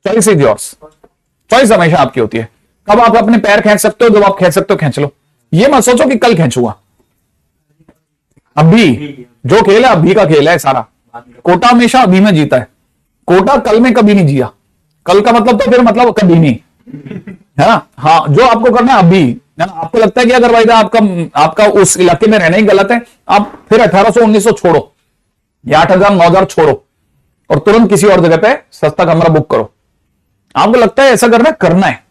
Choice is yours, choice हमेशा आपकी होती है। कब आप अपने पैर खींच सकते हो, जब आप खींच सकते हो खींच लो। ये मत सोचो कि कल खींचूंगा। अभी जो खेल है अभी का खेल है सारा। कोटा हमेशा अभी में जीता है, कोटा कल में कभी नहीं जिया। कल का मतलब तो फिर मतलब कभी नहीं, है ना। हाँ, जो आपको करना है अभी, है ना। आपको लगता है कि अगर भाई आपका उस इलाके में रहना ही गलत है, आप फिर 1800 1900 छोड़ो या 8000 9000 छोड़ो और तुरंत किसी और जगह पे सस्ता कमरा बुक करो। आपको लगता है ऐसा करना है।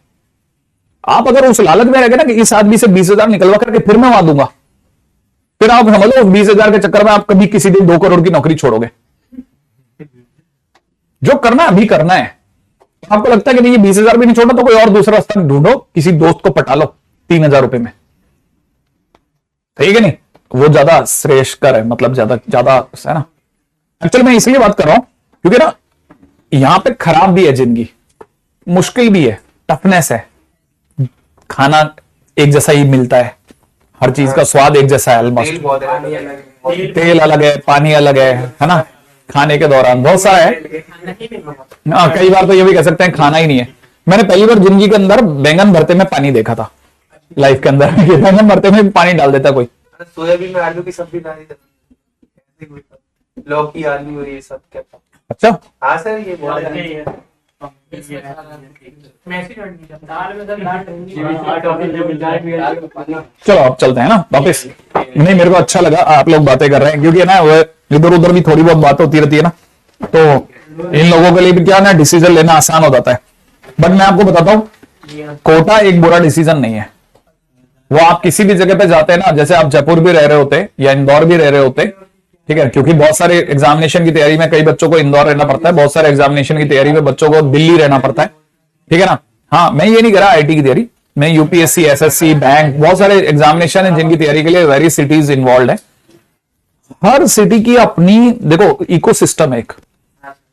आप अगर उस लालच में रह गए ना कि इस आदमी से 20,000 निकलवा करके फिर मैं वहां दूंगा, फिर आप समझ लो 20,000 के चक्कर में आप कभी किसी दिन 2 करोड़ की नौकरी छोड़ोगे। जो करना है अभी करना है। आपको लगता है कि नहीं ये 20,000 भी नहीं छोड़ना, तो कोई और दूसरा रास्ता ढूंढो, किसी दोस्त को पटा लो 3,000 रुपए में, ठीक है नहीं। वो ज्यादा श्रेष्ठकर है, मतलब ज्यादा है ना। एक्चुअली मैं इसलिए बात कर रहा हूं क्योंकि ना यहां पे खराब भी है जिंदगी, मुश्किल भी है, टफनेस है। खाना एक जैसा ही मिलता है, हर चीज का स्वाद एक जैसा है ऑलमोस्ट। तेल अलग है, पानी अलग है ना। खाने के दौरान बहुत सारा है। कई बार तो ये भी कह सकते हैं खाना ही नहीं है। मैंने पहली बार जिंदगी के अंदर बैंगन भरते में पानी देखा था लाइफ के अंदर। बैंगन भरते में पानी डाल देता कोई। सोयाबीन में आलू की सब्जी डाली, लौकी आलू ये सब क्या। अच्छा हाँ सर, ये बहुत चलो अब चलते हैं ना वापस। नहीं, मेरे को अच्छा लगा आप लोग बातें कर रहे हैं, क्योंकि ना वो इधर उधर भी थोड़ी बहुत बात होती रहती है ना, तो इन लोगों के लिए भी क्या ना डिसीजन लेना आसान हो जाता है। बट मैं आपको बताता हूँ, कोटा एक बुरा डिसीजन नहीं है। वो आप किसी भी जगह पे जाते हैं ना, जैसे आप जयपुर भी रह रहे होते या इंदौर भी रह रहे होते, ठीक है, क्योंकि बहुत सारे एग्जामिनेशन की तैयारी में कई बच्चों को इंदौर रहना पड़ता है, बहुत सारे एग्जामिनेशन की तैयारी में बच्चों को दिल्ली रहना पड़ता है, ठीक है ना। हाँ, मैं ये नहीं कह रहा आईटी की तैयारी, मैं यूपीएससी, एसएससी, बैंक, बहुत सारे एग्जामिनेशन है जिनकी तैयारी के लिए वेरी सिटीज इन्वॉल्व है। हर सिटी की अपनी देखो इकोसिस्टम है एक,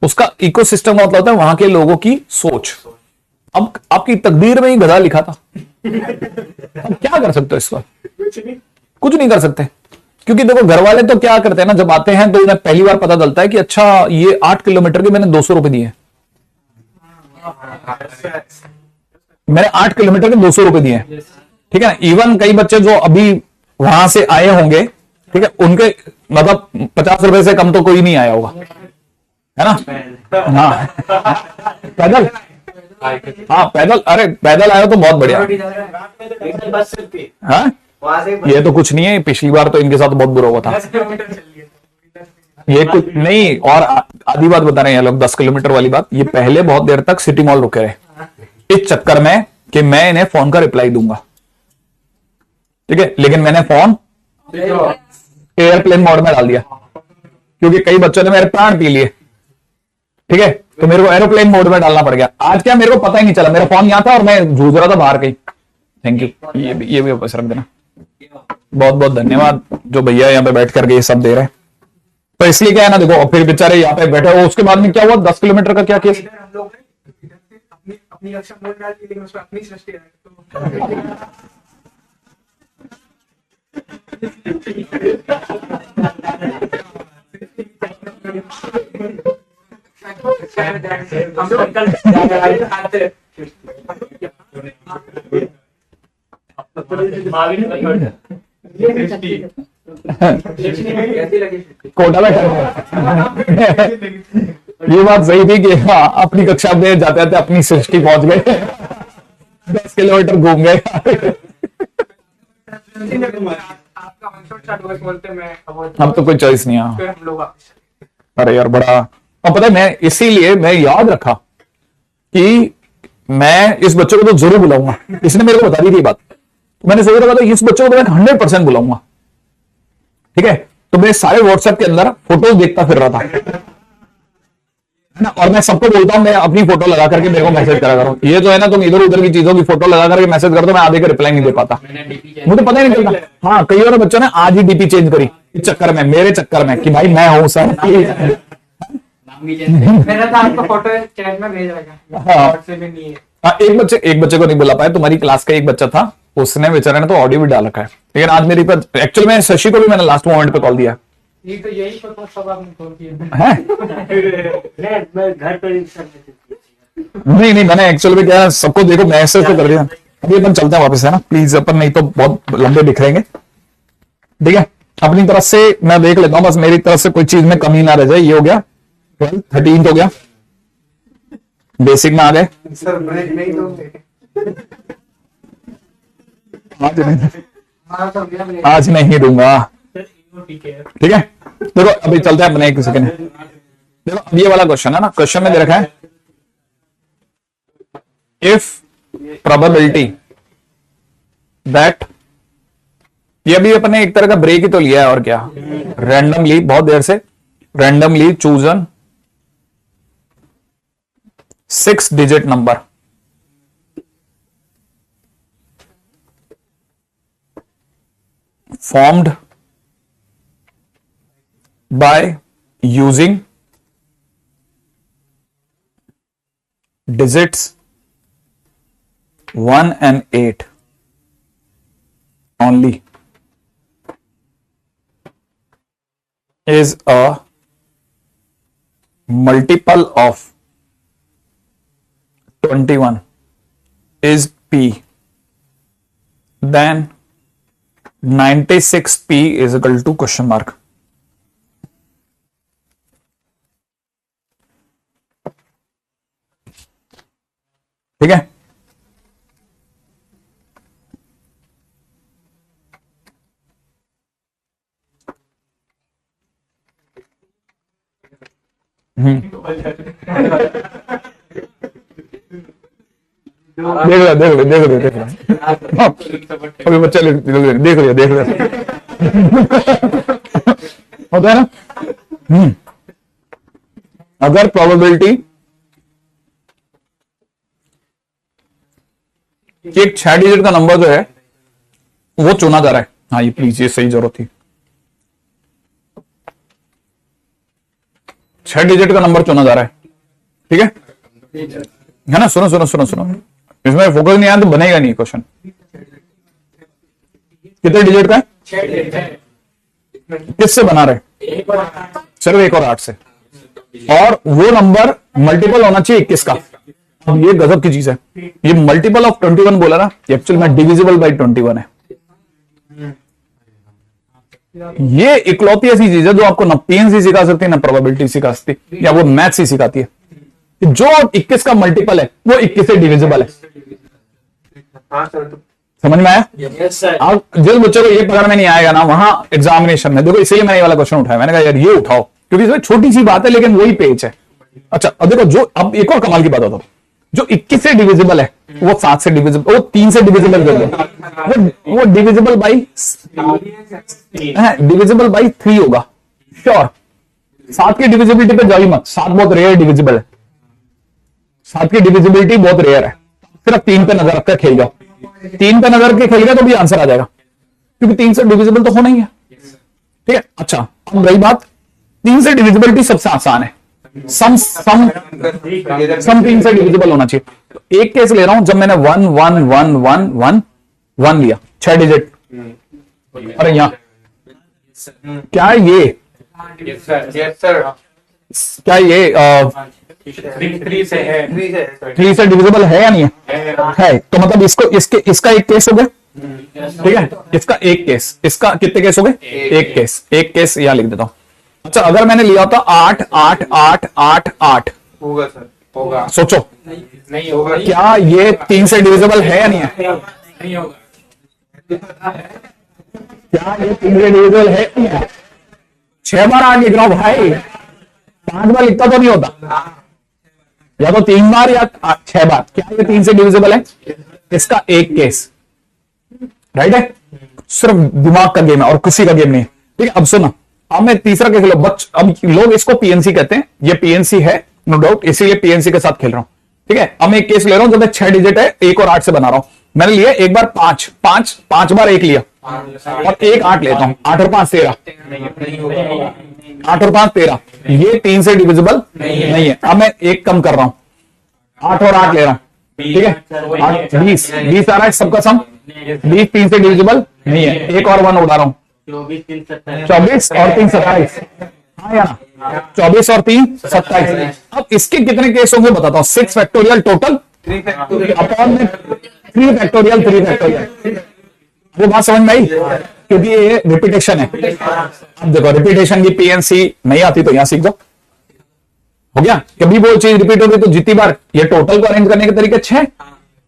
उसका इकोसिस्टम का मतलब होता है वहां के लोगों की सोच। अब आपकी तकदीर में ही गधा लिखा था, अब क्या कर सकते हो इस पर? कुछ नहीं कर सकते, क्योंकि देखो घर वाले तो क्या करते हैं ना, जब आते हैं तो उन्हें पहली बार पता चलता है कि अच्छा ये 8 किलोमीटर के मैंने 200 रुपए दिए, मैंने 8 किलोमीटर के 200 रुपए दिए, ठीक है ना। इवन कई बच्चे जो अभी वहां से आए होंगे, ठीक है, उनके मतलब 50 रुपए से कम तो कोई नहीं आया होगा, है ना। हाँ पैदल, हाँ पैदल, अरे पैदल आया तो बहुत बढ़िया। हाँ ये तो कुछ नहीं है, पिछली बार तो इनके साथ बहुत बुरा हुआ था। ये कुछ नहीं, और आधी बात बता रहे हैं ये लोग, 10 किलोमीटर वाली बात। ये पहले बहुत देर तक सिटी मॉल रुके रहे इस चक्कर में कि मैं इन्हें फोन का रिप्लाई दूंगा, ठीक है, लेकिन मैंने फोन एयरप्लेन मोड में डाल दिया, क्योंकि कई बच्चों ने मेरे प्राण पी लिए, ठीक है, तो मेरे को एरोप्लेन मोड में डालना पड़ गया। आज क्या मेरे को पता ही नहीं चला, मेरा फोन यहां था और मैं जूझ रहा था बाहर कहीं। थैंक यू, ये भी वापस रख देना। बहुत बहुत धन्यवाद जो भैया यहाँ पे बैठ करके ये सब दे रहे हैं। तो इसलिए क्या है ना, देखो फिर बेचारे यहाँ पे बैठे हो, उसके बाद में क्या हुआ, 10 किलोमीटर का क्या केस। हम लोग अपनी रक्षा मोड़ डाल दी, लेकिन उसमें अपनी सृष्टि कोटा में ये बात सही थी कि हाँ अपनी कक्षा में जाते जाते अपनी सृष्टि पहुंच गए, 10 किलोमीटर घूम गए। अब तो कोई चॉइस नहीं है। अरे यार बड़ा, अब पता है मैं इसीलिए मैं याद रखा कि मैं इस बच्चे को तो जरूर बुलाऊंगा, इसने मेरे को बता दी थी बात, मैंने सोच रखा था इस बच्चे को तो मैं 100% बुलाऊंगा, ठीक है। तो मैं सारे व्हाट्सएप के अंदर फोटोज देखता फिर रहा था, है ना, और मैं सबको बोलता हूं मैं अपनी फोटो लगा करके मेरे को मैसेज करा करो। ये जो है ना, तुम इधर उधर की चीजों की फोटो लगा करके मैसेज कर दो, मैं आधे का रिप्लाई नहीं दे पाता, मुझे पता ही नहीं चलता। हाँ कई और बच्चों ने आज ही डीपी चेंज करी इस चक्कर में, मेरे चक्कर में कि भाई मैं हूं सर। मेरा तो आपका फोटो चैट में भेज रखा है, व्हाट्सएप में नहीं है। हाँ एक बच्चे को नहीं बुला पाया, तुम्हारी क्लास का एक बच्चा था, उसने बेचारे ने तो ऑडियो भी डाल रखा है, लेकिन आज मेरी पर एक्चुअली मैं शशि को भी मैंने लास्ट मोमेंट पे कॉल दिया। ये तो यही पता सब आपने कॉल किया है। मैं घर पर नहीं नहीं, मैंने एक्चुअली में क्या सबको देखो मैसेज तो कर दिया। अभी अपन चलते हैं वापस, है ना प्लीज, अपन नहीं तो बहुत लंबे दिख रहेंगे। ठीक है, अपनी तरफ से मैं देख लेता हूं, बस मेरी तरफ से कोई चीज में कमी ना रह जाए। ये हो गया 12, 13 हो गया, बेसिक में आ गए। सर ब्रेक नहीं दोगे? आज नहीं, हाँ सर भैया ब्रेक। आज नहीं दूंगा। ठीक है। ठीक है, देखो अभी चलते हैं अपने एक सेकंड। देखो अब ये वाला क्वेश्चन है ना, क्वेश्चन में दे रखा है इफ प्रोबेबिलिटी दैट, ये भी अपने एक तरह का ब्रेक ही तो लिया है और क्या, रैंडमली, बहुत देर से randomly chosen 6 digit number formed by using digits 1 and 8 only is a multiple of 21 is P, then 96P is equal to question mark. ठीक है, देख रहे अभी बच्चा देख लिया होता है ना। अगर प्रोबेबिलिटी एक 6 डिजिट का नंबर जो है वो चुना जा रहा है, हाँ ये प्लीज, ये सही जरूरत थी, 6 डिजिट का नंबर चुना जा रहा है। ठीक है ना, सुनो सुनो सुनो सुनो, इसमें फोकस नहीं आया तो बनेगा नहीं क्वेश्चन। कितने डिजिट का है, किससे बना रहे, सिर्फ 1 और 8 से, और वो नंबर मल्टीपल होना चाहिए 21 का। अब ये गजब की चीज है, ये मल्टीपल ऑफ 21 बोला ना, एक्चुअल में डिविजिबल बाई 21 है। ये इकलौती ऐसी चीज है जो आपको ना PNC सिखा सकती है ना प्रोबेबिलिटी सिखा सकती, या वो मैथ्स ही सिखाती है। जो 21 का मल्टीपल है वो 21 से डिविजिबल है। हाँ सर। समझ में आया? Yes sir. अब जिस बच्चे को ये पकड़ में नहीं आएगा ना वहां एग्जामिनेशन में, देखो इसलिए मैंने ये वाला क्वेश्चन उठाया, मैंने कहा यार ये उठाओ क्योंकि इसमें छोटी सी बात है लेकिन वही पेज है। अच्छा अब देखो, जो अब एक और कमाल की बात होता है, जो 21 से डिविजिबल है वो 7 से डिविजिबल, वो 3 से डिविजिबल कर दो, वो डिविजिबल बाई, डिविजिबल बाई 3 होगा श्योर। 7 की डिविजिबिलिटी पे जाओ मत, 7 बहुत रेयर डिविजिबल है, 7 की डिविजिबिलिटी बहुत रेयर है। सिर्फ 3 पे नजर रखकर खेल जाओ, 3 पे नजर के खेल गया तो भी आंसर आ जाएगा, क्योंकि 3 से डिविजिबल तो होना ही है। ठीक है, अच्छा अब रही बात, 3 से डिविजिबिलिटी सबसे आसान है, सम 3 से डिविजिबल होना चाहिए। तो एक केस ले रहा हूं, जब मैंने 1 1 1 1 1 1 लिया 6 डिजिट, अरे यहां क्या ये, क्या ये 3 से है, 3 से डिविजिबल है या नहीं है? तो मतलब इसको इसका एक केस हो गया। ठीक है, इसका एक केस, इसका कितने केस हो गए? एक केस यहां लिख देता हूं। अच्छा अगर मैंने लिया था 8 8 8 8 8, होगा सर, होगा। सोचो नहीं होगा, क्या ये 3 से डिविजिबल है या नहीं है? नहीं होगा, क्या ये 3 से डिविजिबल है? 6 बार 8 लिख रहा हूं भाई, 5 बार लिखता तो नहीं होता, या तो 3 बार या 6 बार। क्या ये 3 से डिविजिबल है? इसका एक केस, राइट है, सिर्फ दिमाग का गेम है और किसी का गेम नहीं है। ठीक है, अब सुनो, अब मैं तीसरा केस लो, अब लोग इसको PNC कहते हैं, ये PNC है नो डाउट, इसीलिए PNC के साथ खेल रहा हूं। ठीक है, अब मैं एक केस ले रहा हूं जब मैं 6 डिजिट है 1 और 8 से बना रहा हूं। मैंने लिया एक बार 5 बार 1 लिया और एक 8 लेता हूं, 8 और 5 13, 8 और 5 13, ये 3 से डिविजिबल नहीं है। अब मैं एक कम कर रहा हूं, 8 और 8 ले रहा हूं। ठीक है, 20 आ रहा है सबका सम, 20 3 से डिविजिबल नहीं है। एक और 1 उड़ा रहा हूं, 24 और 3 27, हाँ या ना? 24 और 3 27। अब इसके कितने केस होंगे बताता हूं। 6 फैक्टोरियल टोटल 3 फैक्टोरियल अपॉन में 3 फैक्टोरियल 3 फैक्टोरियल। वो बात समझ में आई, क्योंकि ये रिपीटेशन है। अब देखो रिपीटेशन की पीएनसी नहीं आती तो यहां सीख दो, हो गया। कभी वो चीज रिपीट होगी तो जितनी बार, ये टोटल को अरेंज करने के तरीके 6,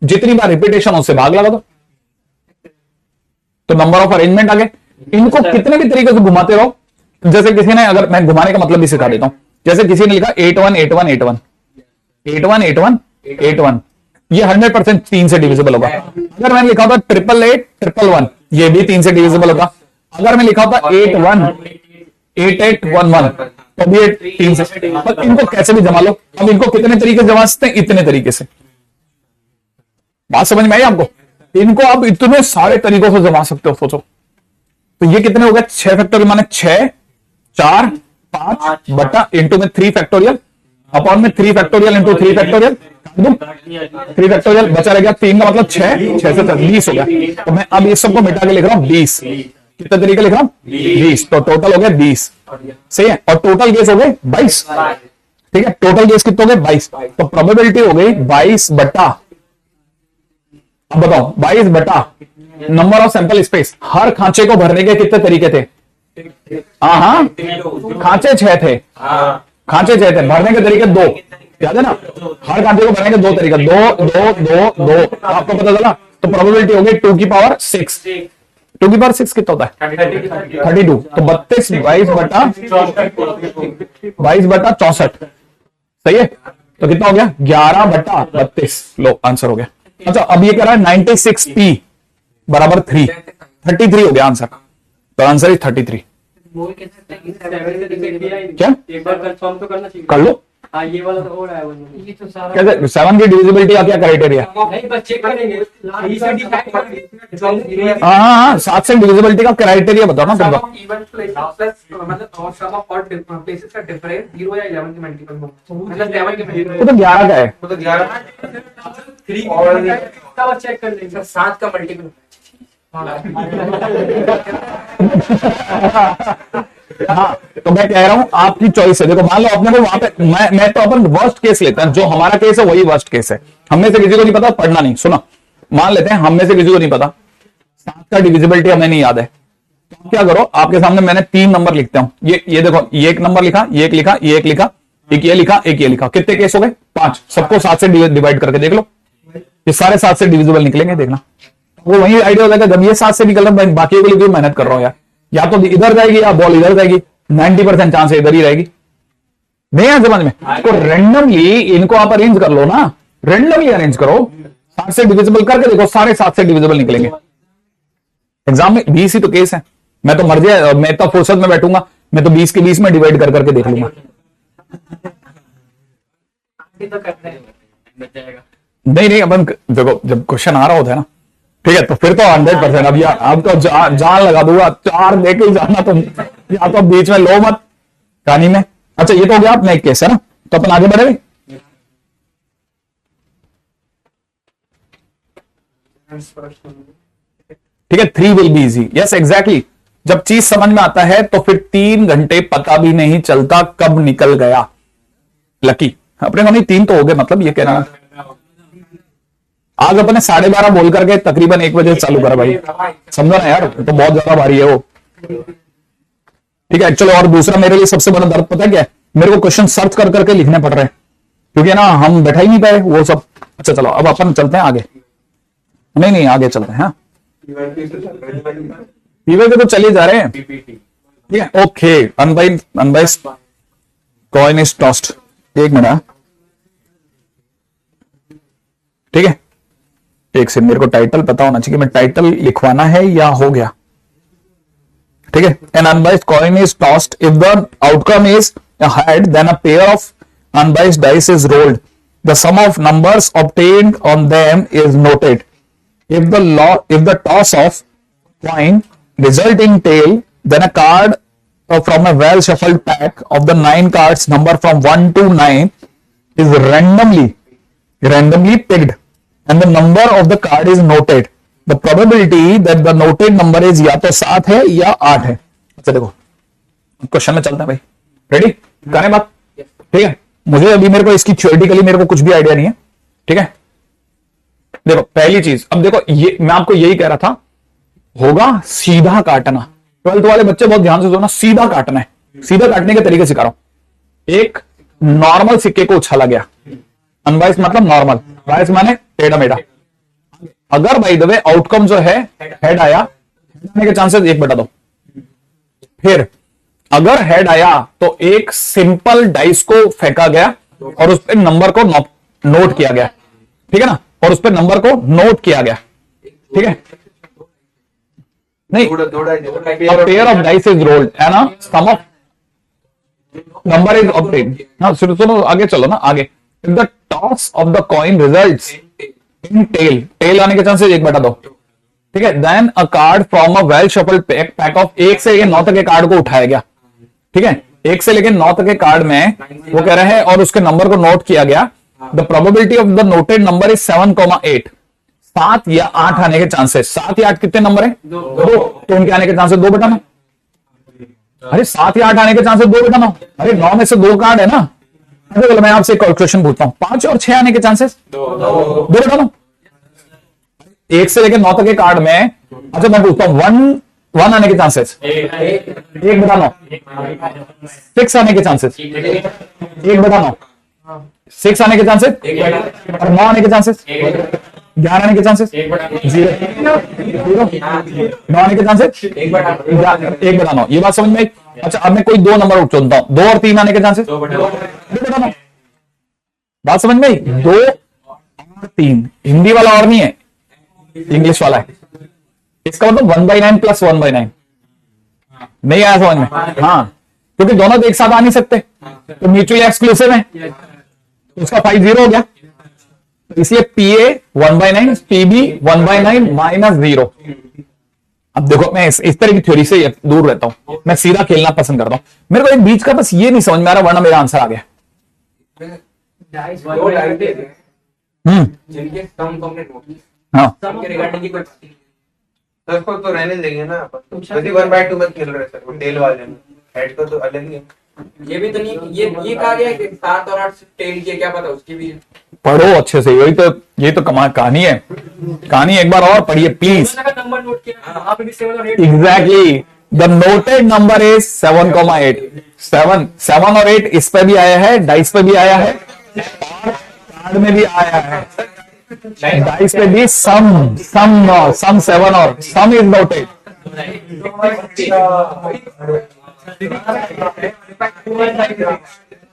जितनी बार रिपीटेशन उससे भाग लगा दो, तो नंबर ऑफ अरेंजमेंट आ गए। इनको कितने भी तरीके से घुमाते रहो। जैसे किसी ने, अगर मैं घुमाने का मतलब भी सिखा देता हूं, जैसे किसी ने लिखा 81 81 81 81 81 81, ये 100% 3 से डिविजिबल होगा। अगर मैंने लिखा होता 888 111, ये भी 3 से डिविजिबल होगा। अगर मैं लिखा होता 81 8811, तो भी 3 से। पर इनको कैसे भी जमा लो। अब इनको कितने तरीके से जमा सकते हैं, इतने तरीके से। बात समझ में आई आपको। इनको आप इतने सारे तरीकों से जमा सकते हो, सोचो। तो ये कितने हो गए, 6 फैक्टोरियल माने 6 4 5 बटा इंटू में 3 फैक्टोरियल अपॉन में 3 फैक्टोरियल इंटू 3 फैक्टोरियल 3 फैक्टोरियल बचा रह गया 3 का मतलब 6 6 से 20 हो गया। तो मैं अब इस सबको मिटा के लिख रहा हूं 20। कितने तरीके लिख रहा हूं 20, तो टोटल हो गया 20। सही है। और टोटल केस हो गए 22। ठीक है, टोटल केस कितने हो गए 22। तो प्रोबेबिलिटी हो गई 22 बटा, अब बताओ 22 बटा नंबर ऑफ सैंपल स्पेस। हर खांचे को भरने के कितने तरीके थे। हाँ खांचे 6 थे, खांचे 6 थे, भरने के तरीके 2, याद है ना। हर खांचे को भरने के 2 तरीके, 2 2 2 2, आपको पता चला। तो प्रोबेबिलिटी हो गई 2 की पावर 6। 2 की पावर 6 कितना होता है 32। तो 32 22 बटा 64। सही है। तो कितना हो गया 11 बटा 32। लो आंसर हो गया। अच्छा अब ये कह रहा है 96p बराबर 3, 33 हो गया आंसर। तो आंसर इज 33। क्या एक बार कंफर्म तो करना चाहिए। कर लो। हाँ ये वाला तो हो रहा है वो। ये तो सारा कैसे 7 की डिविजिबिलिटी का क्या क्राइटेरिया। नहीं बस चेक करेंगे। हाँ 7 से डिविजिबिलिटी का क्राइटेरिया बताओ ना तुमको। इवन प्लेस प्लस मतलब और सम ऑफ ऑड प्लेसेस का डिफरेंस 0 या 11 के मल्टीपल में, मतलब 7 के मल्टीपल। वो तो 11 का है। वो तो 11 3 और तब चेक कर लेंगे 7 का मल्टीपल। हाँ तो मैं कह रहा हूं आपकी चॉइस है। देखो मान लो अपने को वहां पे, मैं तो अपन वर्स्ट केस लेते हैं, जो हमारा केस है वही वर्स्ट केस है। हमने से किसी को नहीं पता, पढ़ना नहीं। सुनो मान लेते हैं हमने से किसी को नहीं पता 7 का डिविजिबिलिटी हमें नहीं याद है, तो क्या करो, आपके सामने मैंने 3 नंबर लिखते हूं। ये देखो, ये एक नंबर लिखा, ये एक लिखा, ये एक लिखा, एक ये लिखा, एक ये लिखा। कितने केस हो गए 5। सबको 7 से डिवाइड करके देख लो, ये सारे 7 से डिविजिबल निकलेंगे। देखना वो वही आइडिया हो जाएगा। जब ये 7 से निकल रहा है, बाकी के लिए मेहनत कर रहा हूं यार, या तो इधर जाएगी या बॉल इधर जाएगी। 90% चांस है इधर ही रहेगी। नहीं है समझ में। तो रेंडमली इनको आप अरेंज कर लो ना, रेंडमली अरेंज करो, 7 से डिविजिबल करके देखो, सारे 7 से डिविजिबल निकलेंगे। एग्जाम में 20 ही तो केस है। मैं तो मर्जी है, मैं तो फुर्सत में बैठूंगा, मैं तो 20 के 20 में डिवाइड कर करके देख लूंगा। तो करते हैं नहीं अपन देखो, जब क्वेश्चन आ रहा होता है ना, ठीक है, तो फिर तो 100%। अब यार अब तो जान लगा दूंगा, 4 लेके ही जाना तुम, या तो बीच में लो मत कहानी में। अच्छा ये तो हो गया अपना एक केस है ना, तो अपन आगे बढ़े। ठीक है, 3 will be easy. Yes exactly. जब चीज समझ में आता है तो फिर 3 घंटे पता भी नहीं चलता कब निकल गया। लकी अपने को नहीं, 3 तो हो गए, मतलब ये कहना। आज अपने 12:30 बोल करके तकरीबन 1 बजे चालू करा भाई, समझो ना यार, तो बहुत ज्यादा भारी है वो। ठीक है। चलो और दूसरा मेरे लिए सबसे बड़ा दर्द पता है क्या है, मेरे को क्वेश्चन सर्च कर करके लिखने पड़ रहे हैं, क्योंकि ना हम बैठा ही नहीं पाए वो सब। अच्छा चलो अब अपन चलते हैं आगे। नहीं आगे चलते हैं। हाँ पीवे के तो चले जा रहे हैं। ठीक है okay. Unbiased coin is tossed. 1 minute. ठीक है, एक से मेरे को टाइटल पता होना चाहिए, मैं टाइटल लिखवाना है या हो गया। ठीक है। An unbiased coin is tossed if the outcome is a head, then a pair of unbiased dice is rolled. The sum of numbers obtained on them is noted. If the toss of coin result in tail, then a card from a well shuffled pack of the 9 cards number from 1 to 9 is randomly picked, and the number of the card is noted. The probability that the noted number is या तो 7 है या 8 है। अच्छा देखो question में चलते हैं भाई, रेडी। करें बात, ठीक है। मुझे अभी मेरे को इसकी थ्योरेटिकली मेरे को कुछ भी आइडिया नहीं है, ठीक है। देखो पहली चीज, अब देखो ये मैं आपको यही कह रहा था, होगा सीधा काटना। 12th वाले बच्चे बहुत ध्यान से सुनना, सीधा काटना है। सीधा काटने के तरीके सिखा रहा हूं। एक नॉर्मल सिक्के को उछाला गया, अनबाइस मतलब नॉर्मल, बाइस माने टेढ़ा मेढ़ा। अगर बाय द वे आउटकम जो है हेड आया, आने के चांसेस 1/2। फिर अगर हेड आया तो एक सिंपल डाइस को फेंका गया और उस पर नंबर को नोट किया गया, ठीक है ना, और उस पर नंबर को नोट किया गया, ठीक है। नहीं, a pair of dice is rolled and a sum of number is obtained। हाँ सुनो आगे चलो ना, आगे। If the toss of the coin results in tail आने के चांसेस 1/2, ठीक है। Then a card from a well shuffled pack of 1 से 9 तक के कार्ड को उठाया गया, ठीक है। 1 से लेकर 9 तक के कार्ड में वो कह रहे हैं और उसके नंबर को नोट किया गया। The probability of the noted number is 7,8। 7 या 8 आने के चांसेस। 7 या 8 कितने नंबर है? 2। तो उनके आने के चांसेस 2/9। अरे 7 या 8 आने के चांसेस 2/9। अरे 9 में से 2 कार्ड है ना। चलो मैं आपसे एक क्वेश्चन पूछता हूं, 5 और 6 आने के चांसेस 2/9। 1 से लेकर 9 तक के कार्ड में, अच्छा मैं पूछता हूं 1 आने के चांसेस 1/9। 6 आने के चांसेस 1/9। 6 आने के चांसेस और 9 आने के चांसेस 11 आने के चांसेस 0। 9 आने के चांसेस 1/9। ये बात समझ में आई? अच्छा अब मैं कोई 2 नंबर चुनता हूं, 2 और 3 आने के चांसेस 2/9। बात समझ में आई? 2 और 3। हिंदी वाला और नहीं है, इंग्लिश वाला है। इसका मतलब 1/9 प्लस 1/9। नहीं आया समझ में? हाँ, क्योंकि दोनों तो एक साथ आ नहीं सकते, तो म्यूचुअली एक्सक्लूसिव है, उसका 5 0 हो गया। इसलिए PA 1/9, PB 1/9 माइनस 0। अब देखो मैं इस तरह की थ्योरी से दूर रहता हूं, मैं सीधा खेलना पसंद करता हूं। मेरे को एक बीच का बस ये नहीं समझ में आ रहा, वरना मेरा आंसर आ गया। जिनके सम तुमने नोट किया, हाँ सम के रिगार्डिंग की कोई बात नहीं। सर को तो रहने देंगे ना अपन। यदि 1/2 मत खेल रहे सर, वो टेल वाले में हेड को तो अलग ही है। ये भी तो नहीं, ये कहा गया है कि 7 और 8 टेल के, क्या पता उसकी भी। पढ़ो अच्छे से, ये तो कहानी है। कहानी एक बार और पढ़िए प्लीज। नंबर नोट किया, वहां पे भी 7 और 8। Exactly, the noted number is 7,8। 7 और 8 इस पे भी आया है, डाइस पे भी आया है, कार्ड में भी आया है। डाइस पे भी सम 7 और सम इज नोटेड।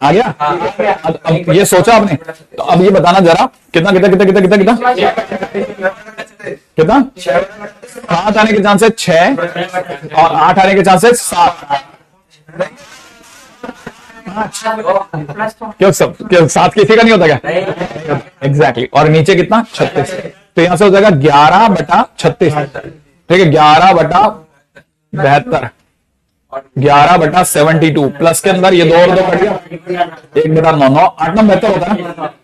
आ गया? अब ये सोचा आपने, तो अब ये बताना जरा कितना 7 आने के चांसेस 6 और 8 आने के चांसेस 7। क्यों 7 किसी का नहीं होता क्या? एग्जैक्टली। और नीचे कितना? 36। तो यहां से हो जाएगा 11/36, ठीक है। 11/72, 11/72 प्लस के अंदर ये 2 और 2 कट गया, 1/9। 8 9 बेहतर होता है ना,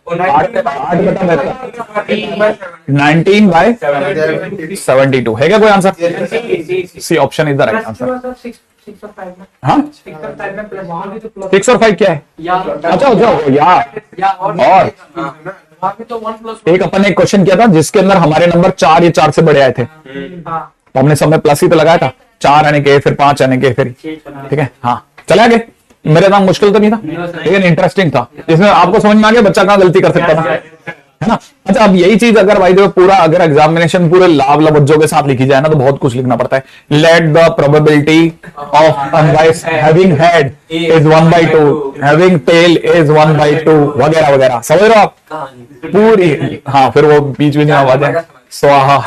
8/72, 19/72 है क्या कोई answer? C option is the right answer. 6 और 5 में, हाँ 6 और 5 में प्लस, वहां भी तो प्लस 6 और 5 क्या है? अच्छा जाओ या और वहां भी तो 1 प्लस एक अपन ने एक क्वेश्चन किया था जिसके अंदर हमारे नंबर 4 या 4 से बड़े आए थे, हाँ तो हमने सब में प्लस ही तो लगाया था। 4 आने के, फिर 5 आने के, फिर ठीक है। हाँ चले आगे। मेरे नाम मुश्किल तो नहीं था, लेकिन इंटरेस्टिंग था। इसमें आपको समझ में आ गया बच्चा कहाँ गलती कर सकता था, है ना। अच्छा अब यही चीज अगर भाई देखो पूरा अगर एग्जामिनेशन पूरे लाभ लबज्जों के साथ लिखी जाए ना, तो बहुत कुछ लिखना पड़ता है। Let the probability of unbiased having head is 1/2, having tail is 1/2 वगैरह वगैरह। समझ रहे हो आप पूरी? हाँ फिर वो बीच में आवाज है स्वाहा,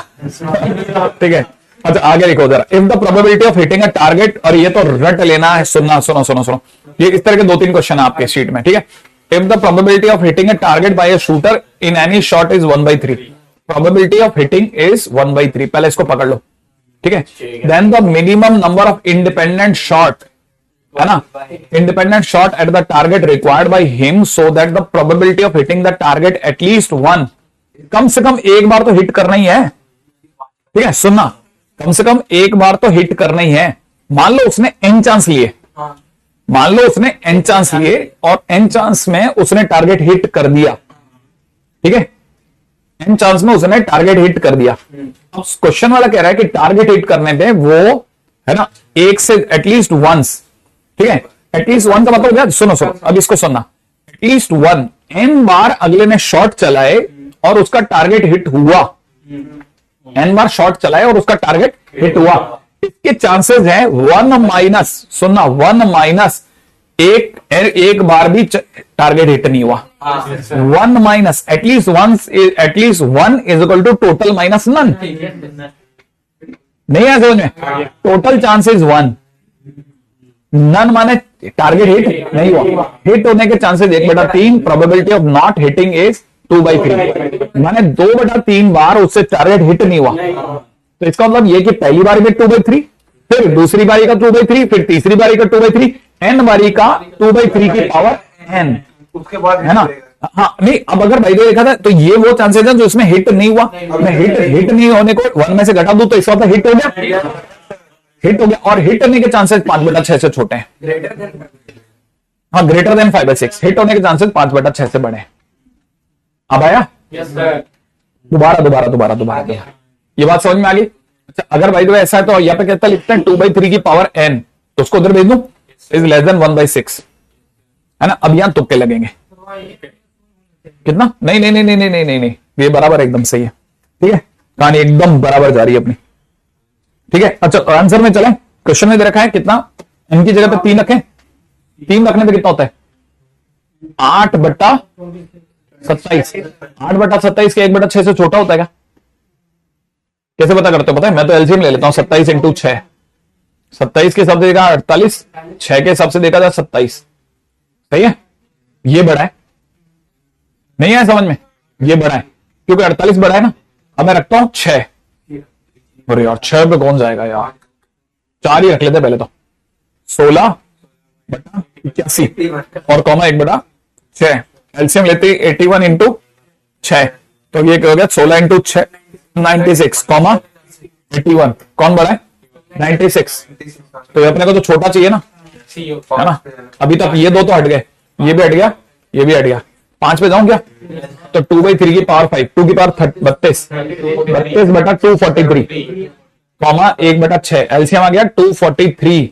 ठीक है। अच्छा आगे लिखो जरा, if the probability of hitting a target, और ये तो रट लेना है, सुनना सुनो। ये इस तरह के 2-3 क्वेश्चन है आपके शीट में, ठीक है। If the probability of hitting a target by a shooter in any shot is 1/3, probability of hitting is 1/3। पहले इसको पकड़ लो, ठीक है। Then the minimum number of independent shot, है ना, independent shot at the target required by him so that the probability of hitting the target at least 1। कम से कम एक बार तो हिट करना ही है, ठीक है। सुनना, कम से कम एक बार तो हिट करना ही है। मान लो उसने n चांस लिए, मान लो उसने n चांस लिए और n चांस में उसने टारगेट हिट कर दिया, ठीक है, n चांस में उसने टारगेट हिट कर दिया। अब क्वेश्चन वाला कह रहा है कि टारगेट हिट करने पे वो है ना एक से एटलीस्ट वंस, ठीक है, एटलीस्ट वन का मतलब हो गया, सुनो सुनो अब इसको सुनना, एटलीस्ट वन n बार अगले ने शॉट चलाए और उसका टारगेट हिट हुआ, n बार शॉट चलाए और उसका टारगेट हिट हुआ, इसके चांसेस हैं 1 माइनस, सुनना 1 माइनस एक बार भी टारगेट हिट नहीं हुआ, 1 minus at least one is equal to total minus none, नहीं है समझ में, टोटल चांसेस 1, नन माने टारगेट हिट नहीं हुआ, हिट होने के chances 1/3, probability of not hitting is 2/3, माने 2/3 बार उससे टारगेट हिट नहीं हुआ। तो इसका मतलब ये कि पहली बारी में 2/3, फिर दूसरी बारी का 2/3, फिर तीसरी बारी का 2/3, n बारी का 2/3 की पावर n, उसके बाद है ना। हाँ नहीं, अब अगर भाई देखा था तो ये वो चांसेस है जो इसमें हिट नहीं हुआ, मैं हिट नहीं होने को 1 में से घटा दूं तो इसका मतलब हिट हो गया, हिट हो गया, और हिट होने के चांसेस 5/6 से छोटे हैं, हाँ ग्रेटर देन 5/6, हिट होने के चांसेस 5/6 से बड़े हैं। अब आया यस सर। दोबारा ये बात समझ में आ गई। अच्छा अगर भाई तो ऐसा है तो यहाँ पे कहता लिखते हैं 2/3 की पावर n, तो उसको उधर भेज दूं, इज लेस देन 1/6, है ना। अब यहां तुक्के लगेंगे, कितना, नहीं, ये बराबर एकदम सही है, ठीक है, कहानी एकदम बराबर जा रही है अपनी, ठीक है। अच्छा आंसर में चलें, क्वेश्चन में दे रखा है कितना, n की जगह पे 3 रखें, 3 रखने पे कितना होता है 8/27, 8/27 के 1/6 से छोटा होता है क्या, कैसे पता करते हो, पता है, मैं तो एलसीएम ले लेता हूं, 27 × 6, 27 के हिसाब से देखा 48, 6 के हिसाब से देखा जाए 27, सही है, ये बड़ा है, नहीं है समझ में, ये बड़ा है क्योंकि 48 बड़ा है ना। अब मैं रखता हूं 6, अरे यार 6 पे कौन जाएगा यार, 4 ही रख लेते पहले तो, 16/81 और कॉमा 1/6, एलसीएम लेते 81 × 6, तो ये क्या हो गया 16 × 6 96, कॉमा 81, कौन बड़ा है 96, तो ये अपने को तो छोटा चाहिए ना, है ना। अभी तक ये दो तो हट गए, ये भी हट गया, ये भी हट गया, 5 पे जाऊं क्या, तो 2/3 की पावर 5, 2 की पावर 32, 32/243, कॉमा 1/6, एलसीएम आ गया 243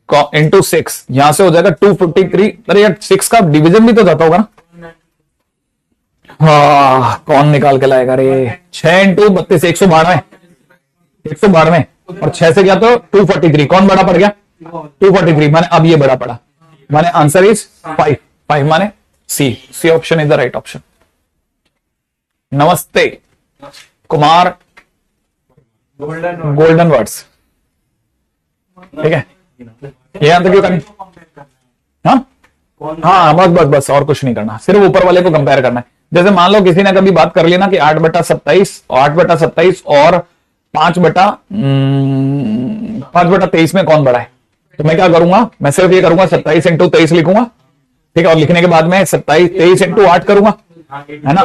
× 6, यहां से हो जाएगा 253, अरे यार 6 का डिवीजन भी तो जाता होगा ना, हाँ कौन निकाल के लाएगा रे, 6 × 32 112 और 6 से गया तो 243, कौन बड़ा पड़ गया 243, माने अब ये बड़ा पड़ा, माने आंसर इज 5 माने C option is the right option. नमस्ते कुमार गोल्डन वर्ड्स, ठीक है, ये आंसर क्यों करनी, हाँ बस और कुछ नहीं करना, सिर्फ ऊपर वाले को कंपेयर करना है। जैसे मान लो किसी ने कभी बात कर ली ना कि 8/27 और 5/23 में कौन बड़ा है, तो मैं क्या करूंगा, मैं सिर्फ ये करूंगा 27 × 23 लिखूंगा, ठीक है, और लिखने के बाद में 23 × 8 करूंगा, है ना,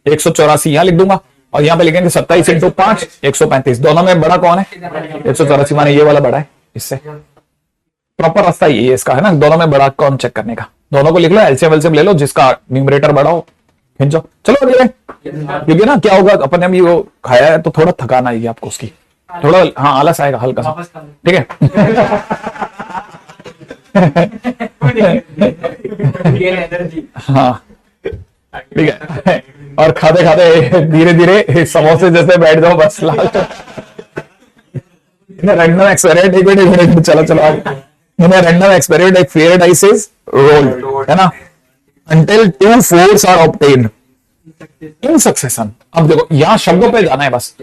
184 यहां लिख दूंगा, और यहां पे लिखेंगे 27 × 5 135, दोनों में बड़ा कौन है 184, माने ये वाला बड़ा है, इससे प्रॉपर रास्ता ये है इसका, है ना, दोनों में बड़ा कौन चेक करने का, दोनों को लिख लो, एलसीएम ले लो, जिसका न्यूमरेटर बड़ा हो खींचो, चलो अगले, क्योंकि ना क्या होगा, अपन ने भी वो खाया है तो थोड़ा थकान आएगी आपको उसकी, थोड़ा हाँ आलस आएगा हल्का सा, ठीक है हाँ ठीक है, और खाते खाते धीरे धीरे समोसे जैसे बैठ जाओ बस, लाल रैंडम एक्सपेरिमेंट, चलो रैंडम एक्सपेरिमेंट, एक फेयर डाइस इज रोल्ड, है ना, until 2 4s are obtained in succession। अब देखो यहां शब्दों पे जाना है बस,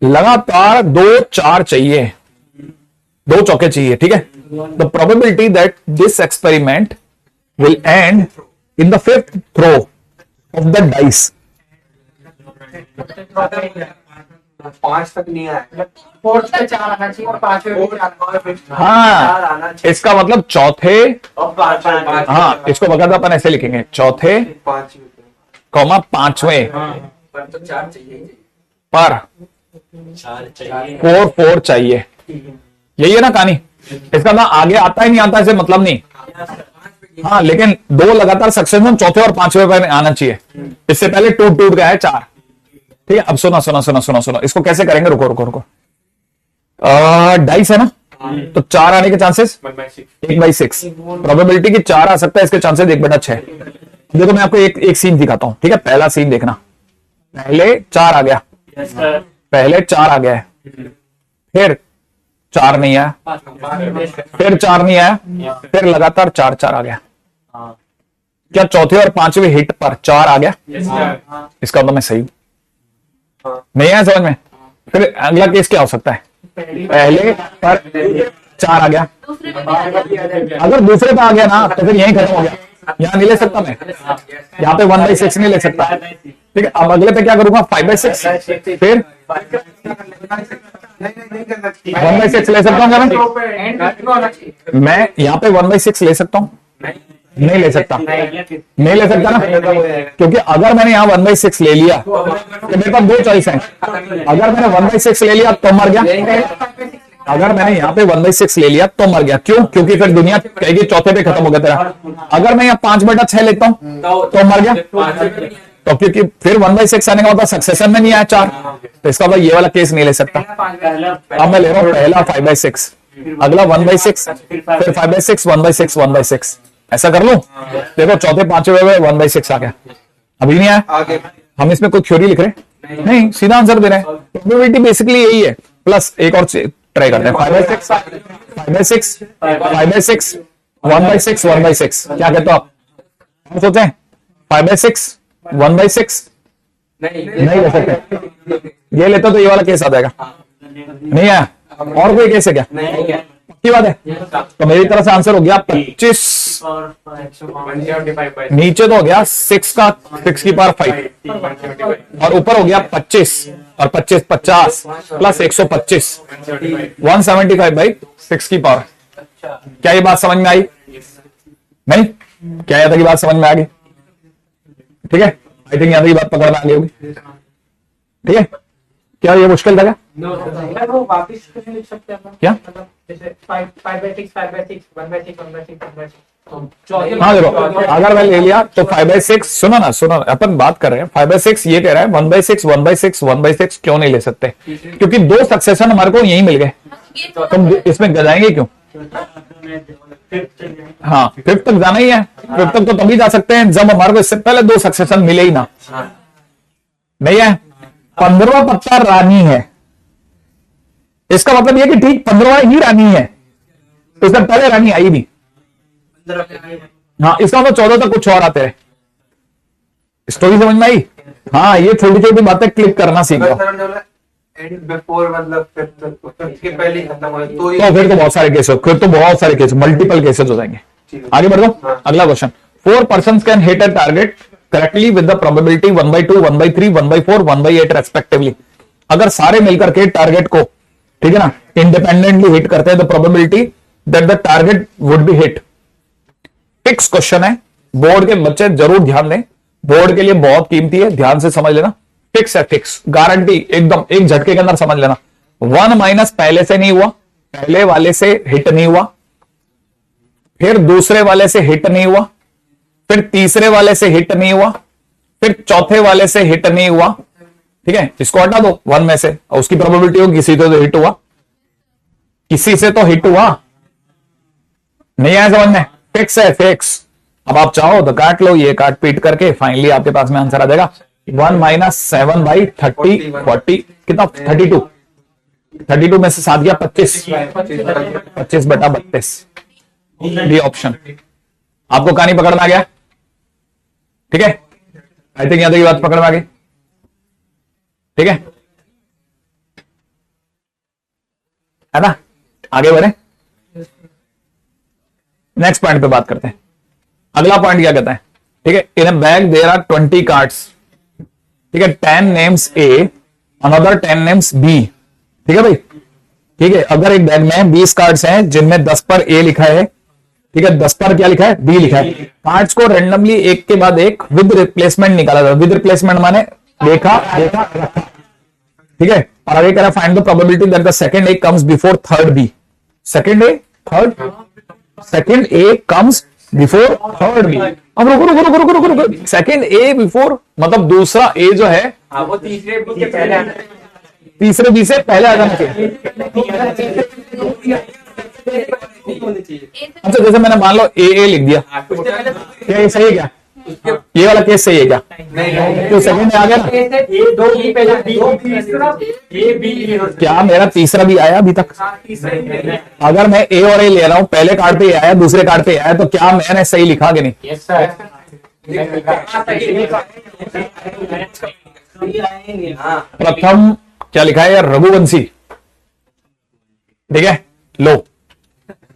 लगातार 2 4 चाहिए, 2 चौके चाहिए, ठीक है। The probability that this experiment will end in the 5th throw of the dice, 5 तक नहीं आया, 4th पे 4 आना चाहिए और 5वें पे 4, हाँ इसका मतलब चौथे, हाँ इसको बकायदा अपन ऐसे लिखेंगे, चौथे 5वें पर तो 4 चाहिए, पर 4 चाहिए, यही है ना कहानी, इसका ना आगे आता ही नहीं आता इसे मतलब नहीं। हाँ, लेकिन 2 लगातार सक्सेशन चौथे और 5वें पर आना चाहिए। इससे पहले टूट टूट गया है 4। ठीक है, अब सुनो सुनो सुनो सुनो सुनो, इसको कैसे करेंगे, रुको रुको रुको। डाइस है ना, तो 4 आने के चांसेस 1/6, प्रोबेबिलिटी की 4 आ सकता है, इसके चांसेस 1/6। देखो मैं आपको एक सीन दिखाता हूं। ठीक है, पहला सीन देखना, पहले 4 आ गया, पहले 4 आ गया है, फिर 4 नहीं आया, फिर 4 नहीं आया, फिर लगातार 4 4 आ गया। क्या चौथे और 5वें हिट पर 4 आ गया? इसका मतलब मैं सही हूं? नहीं आया समझ में? फिर अगला केस क्या हो सकता है? पहले पर 4 आ गया, अगर दूसरे पे आ गया ना तो फिर यहीं खत्म हो गया, यहां नहीं ले सकता मैं, यहाँ पे 1/6 नहीं ले सकता। ठीक है, अब अगले पे क्या करूंगा? 5/6, फिर 1/6 ले सकता हूँ क्या मैं यहाँ पे 1/6 ले सकता हूँ? नहीं ले सकता, नहीं ले सकता ना, क्योंकि अगर मैंने यहाँ 1/6 ले लिया तो मेरे पास 2 चॉइस हैं। अगर मैंने 1/6 ले लिया तो मर गया, अगर मैंने यहाँ पे 1/6 ले लिया तो मर गया। क्यों? क्योंकि फिर दुनिया कहेगी चौथे पे खत्म हो गया तेरा। अगर मैं यहाँ 5/6 लेता हूँ तो मर गया, तो क्योंकि फिर 1/6 आने का मतलब सक्सेशन में नहीं आया 4, तो इसका मतलब ये वाला केस नहीं ले सकता। अब मैं ले रहा हूँ पहला 5/6, अगला 1/6, फिर 5/6, 1/6, 1/6, ऐसा कर लो। देखो चौथे 5वें में 1/6 आ गया, अभी नहीं आया। हम इसमें कोई थ्योरी लिख रहे नहीं, सीधा आंसर दे रहे हैं। प्रोबेबिलिटी बेसिकली यही है, प्लस एक और ट्राई करते हैं। 5/6, 5/6, 5/6, 1/6, 1/6, क्या कहते हो आप? हम सोचते हैं 5/6, 1/6 नहीं ले सकते, ये लेते तो ये वाला केस आ जाएगा। नहीं आया, और कोई केस है क्या? पक्की बात है, तो मेरी तरफ से आंसर हो गया 25, नीचे तो हो गया 6 का 6 की पावर 5, और ऊपर हो गया 25 और 25 50 प्लस 125, 175/6 की पावर। क्या ये बात समझ में आई? नहीं, क्या यह था कि बात समझ में आ गई? ठीक है, आई थिंक यहां की बात पकड़ में आ गई होगी। ठीक है, क्या ये मुश्किल था क्या? वो वापिस नहीं लिख सकते अपन? क्या? मतलब जैसे 5/6, 5/6, 1/6, 1/6, 1/6। हाँ देखो, अगर मैं ले लिया तो 5/6, सुनो ना सुनो, अपन बात कर रहे हैं 5/6, ये कह रहा है 1/6, 1/6, 1/6 क्यों नहीं ले सकते? क्योंकि 2 सक्सेशन हमारे को यही मिल गए, तुम इसमें गजाएंगे क्यों? हाँ, 5th तक जाना ही है, 5th तक तो तभी जा सकते हैं जब हमारे को इससे पहले 2 सक्सेशन मिले ही ना। नहीं है, 15वां पत्ता रानी है, इसका मतलब यह कि ठीक 15वां ही रानी है, इससे पहले रानी आई नहीं। हाँ, इसका मतलब 14 तक कुछ और आते हैं। स्टोरी समझ में आई? हाँ, ये छोटी छोटी बातें क्लिक करना सीख लो। बिफोर मतलब के पहले खत्म हो तो फिर तो बहुत सारे केस हो, फिर तो बहुत सारे केस, मल्टीपल केसेस हो जाएंगे। आगे बढ़ दो, अगला question. 4 persons can hit a target correctly with the probability 1/2, 1/3, 1/4, 1/8 respectively. अगर सारे मिलकर के टारगेट को, ठीक है ना, इंडिपेंडेंटली हिट करते हैं, the probability that the target would be hit. Fix question है, बोर्ड के बच्चे जरूर ध्यान दें, बोर्ड के लिए बहुत कीमती है, ध्यान से समझ लेना। फिक्स है, फिक्स, गारंटी, एकदम एक झटके के अंदर समझ लेना। 1- पहले से नहीं हुआ, पहले वाले से हिट नहीं हुआ, फिर दूसरे वाले से हिट नहीं हुआ, फिर तीसरे वाले से हिट नहीं हुआ, फिर चौथे वाले से हिट नहीं हुआ। ठीक है, इसको हटा दो 1 में से, और उसकी प्रोबेबिलिटी हो किसी से तो हिट हुआ, किसी से तो हिट हुआ। नहीं आया समझ में? फिक्स है, फिक्स। अब आप चाहो तो काट लो, ये काट पीट करके फाइनली आपके पास में आंसर आ जाएगा 1 - 7/30, 40 कितना? 32, 32 में से 7 गया 25, 25/32 डी ऑप्शन। आपको कहानी पकड़ में आ गया? ठीक है, आई थिंक यहां तक की बात पकड़ में आ गई। ठीक है ना, आगे बढ़े, नेक्स्ट पॉइंट पे बात करते हैं। अगला पॉइंट क्या कहता है? ठीक है, in a bag there are 20 cards. ठीक है, 10 names A, another 10 names B. ठीक है भाई, ठीक है, अगर एक बैग में 20 कार्ड्स हैं जिनमें 10 पर ए लिखा है, ठीक है, 10 पर क्या लिखा है? बी लिखा है। कार्ड्स को रेंडमली एक के बाद एक विद रिप्लेसमेंट निकाला जाता है। विद रिप्लेसमेंट माने देखा देखा रखा। ठीक है, और आगे कह रहा है find the probability that the second A comes before third B. Second A third, second A comes before third B. अब रुको रुको रुको रुको रुको रुको, सेकंड ए बिफोर मतलब दूसरा ए जो है हाँ, वो तीसरे बी के पहले आना चाहिए। तीसरे बी से पहले आ जाना चाहिए। अच्छा जैसे मैंने मान लो ए लिख दिया, क्या ये सही है क्या? ये वाला केस सही है क्या? तो सेकंड आ गया ना? क्या मेरा तीसरा भी आया अभी तक? अगर मैं ए और ए ले रहा हूं, पहले कार्ड पे आया, दूसरे कार्ड पे आया, तो क्या मैंने सही लिखा कि नहीं? Yes sir. प्रथम क्या लिखा है यार? रघुवंशी, ठीक है, लो,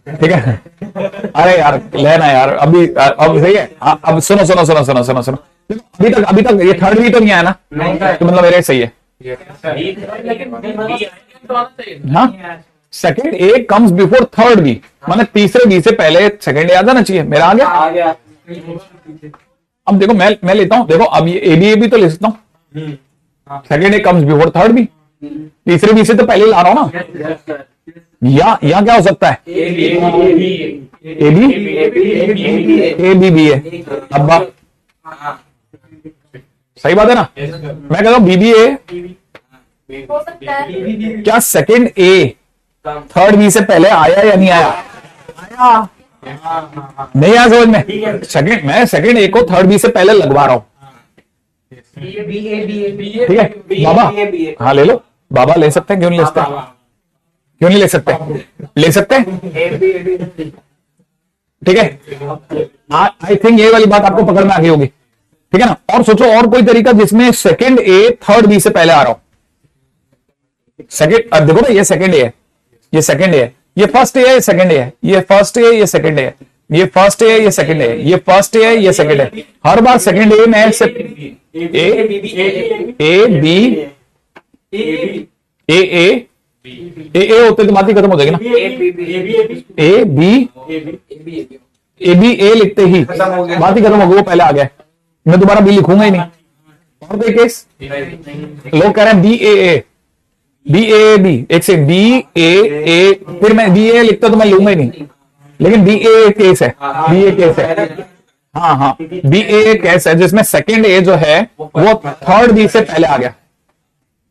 ठीक है। अरे यार लेना यार, अभी अब सही है। हाँ, अब सुनो सुनो सुनो सुनो सुनो सुनो, अभी तक ये थर्ड भी तो नहीं आया ना, तो मतलब मेरे सही है। हाँ, second A comes before third B, माने तीसरे बी से पहले सेकंड ए आ जाना चाहिए। मेरा आ गया। अब देखो मैं लेता हूं, देखो अब ये ए बी तो ले सकता हूं। Second A comes before third B, तीसरे बी से तो पहले ला रहा हूं ना। या क्या हो सकता है? ए बी बी है। अब सही बात है ना? मैं कहता हूं बी बी ए। क्या सेकंड ए थर्ड बी से पहले आया या नहीं आया? आया। नहीं आया समझ में? मैं सेकंड ए को थर्ड बी से पहले लगवा रहा हूं, ठीक है बाबा? हाँ ले लो बाबा, ले सकते हैं, क्यों नहीं ले सकते? क्यों नहीं ले सकते? ले सकते हैं, ठीक है। आई थिंक ये वाली बात आपको पकड़ में आ गई होगी, ठीक है ना? और सोचो और कोई तरीका जिसमें सेकंड ए थर्ड बी से पहले आ रहा हूं। सेकंड देखो ना, ये सेकंड ए है, ये सेकंड ए है, ये फर्स्ट ए है, ये सेकंड ए है, ये फर्स्ट ए है, ये सेकंड ए है, ये फर्स्ट ए है, ये सेकंड ए है, ये फर्स्ट ए है, ये सेकंड है। हर बार सेकंड ए में से ए बी ए होते तो बात ही खत्म हो जाएगी ना। ए बी ए लिखते ही बात ही खत्म हो गई, वो पहले आ गया। मैं दोबारा बी लिखूंगा ही नहीं। और कोई केस? लोग कह रहे हैं बी ए बी, एक से बी ए, फिर मैं बी ए लिखता तो मैं लूंगा ही नहीं, लेकिन बी ए केस है, बी ए केस है। हाँ बी ए केस है जिसमें सेकंड ए जो है वो थर्ड बी से पहले आ गया।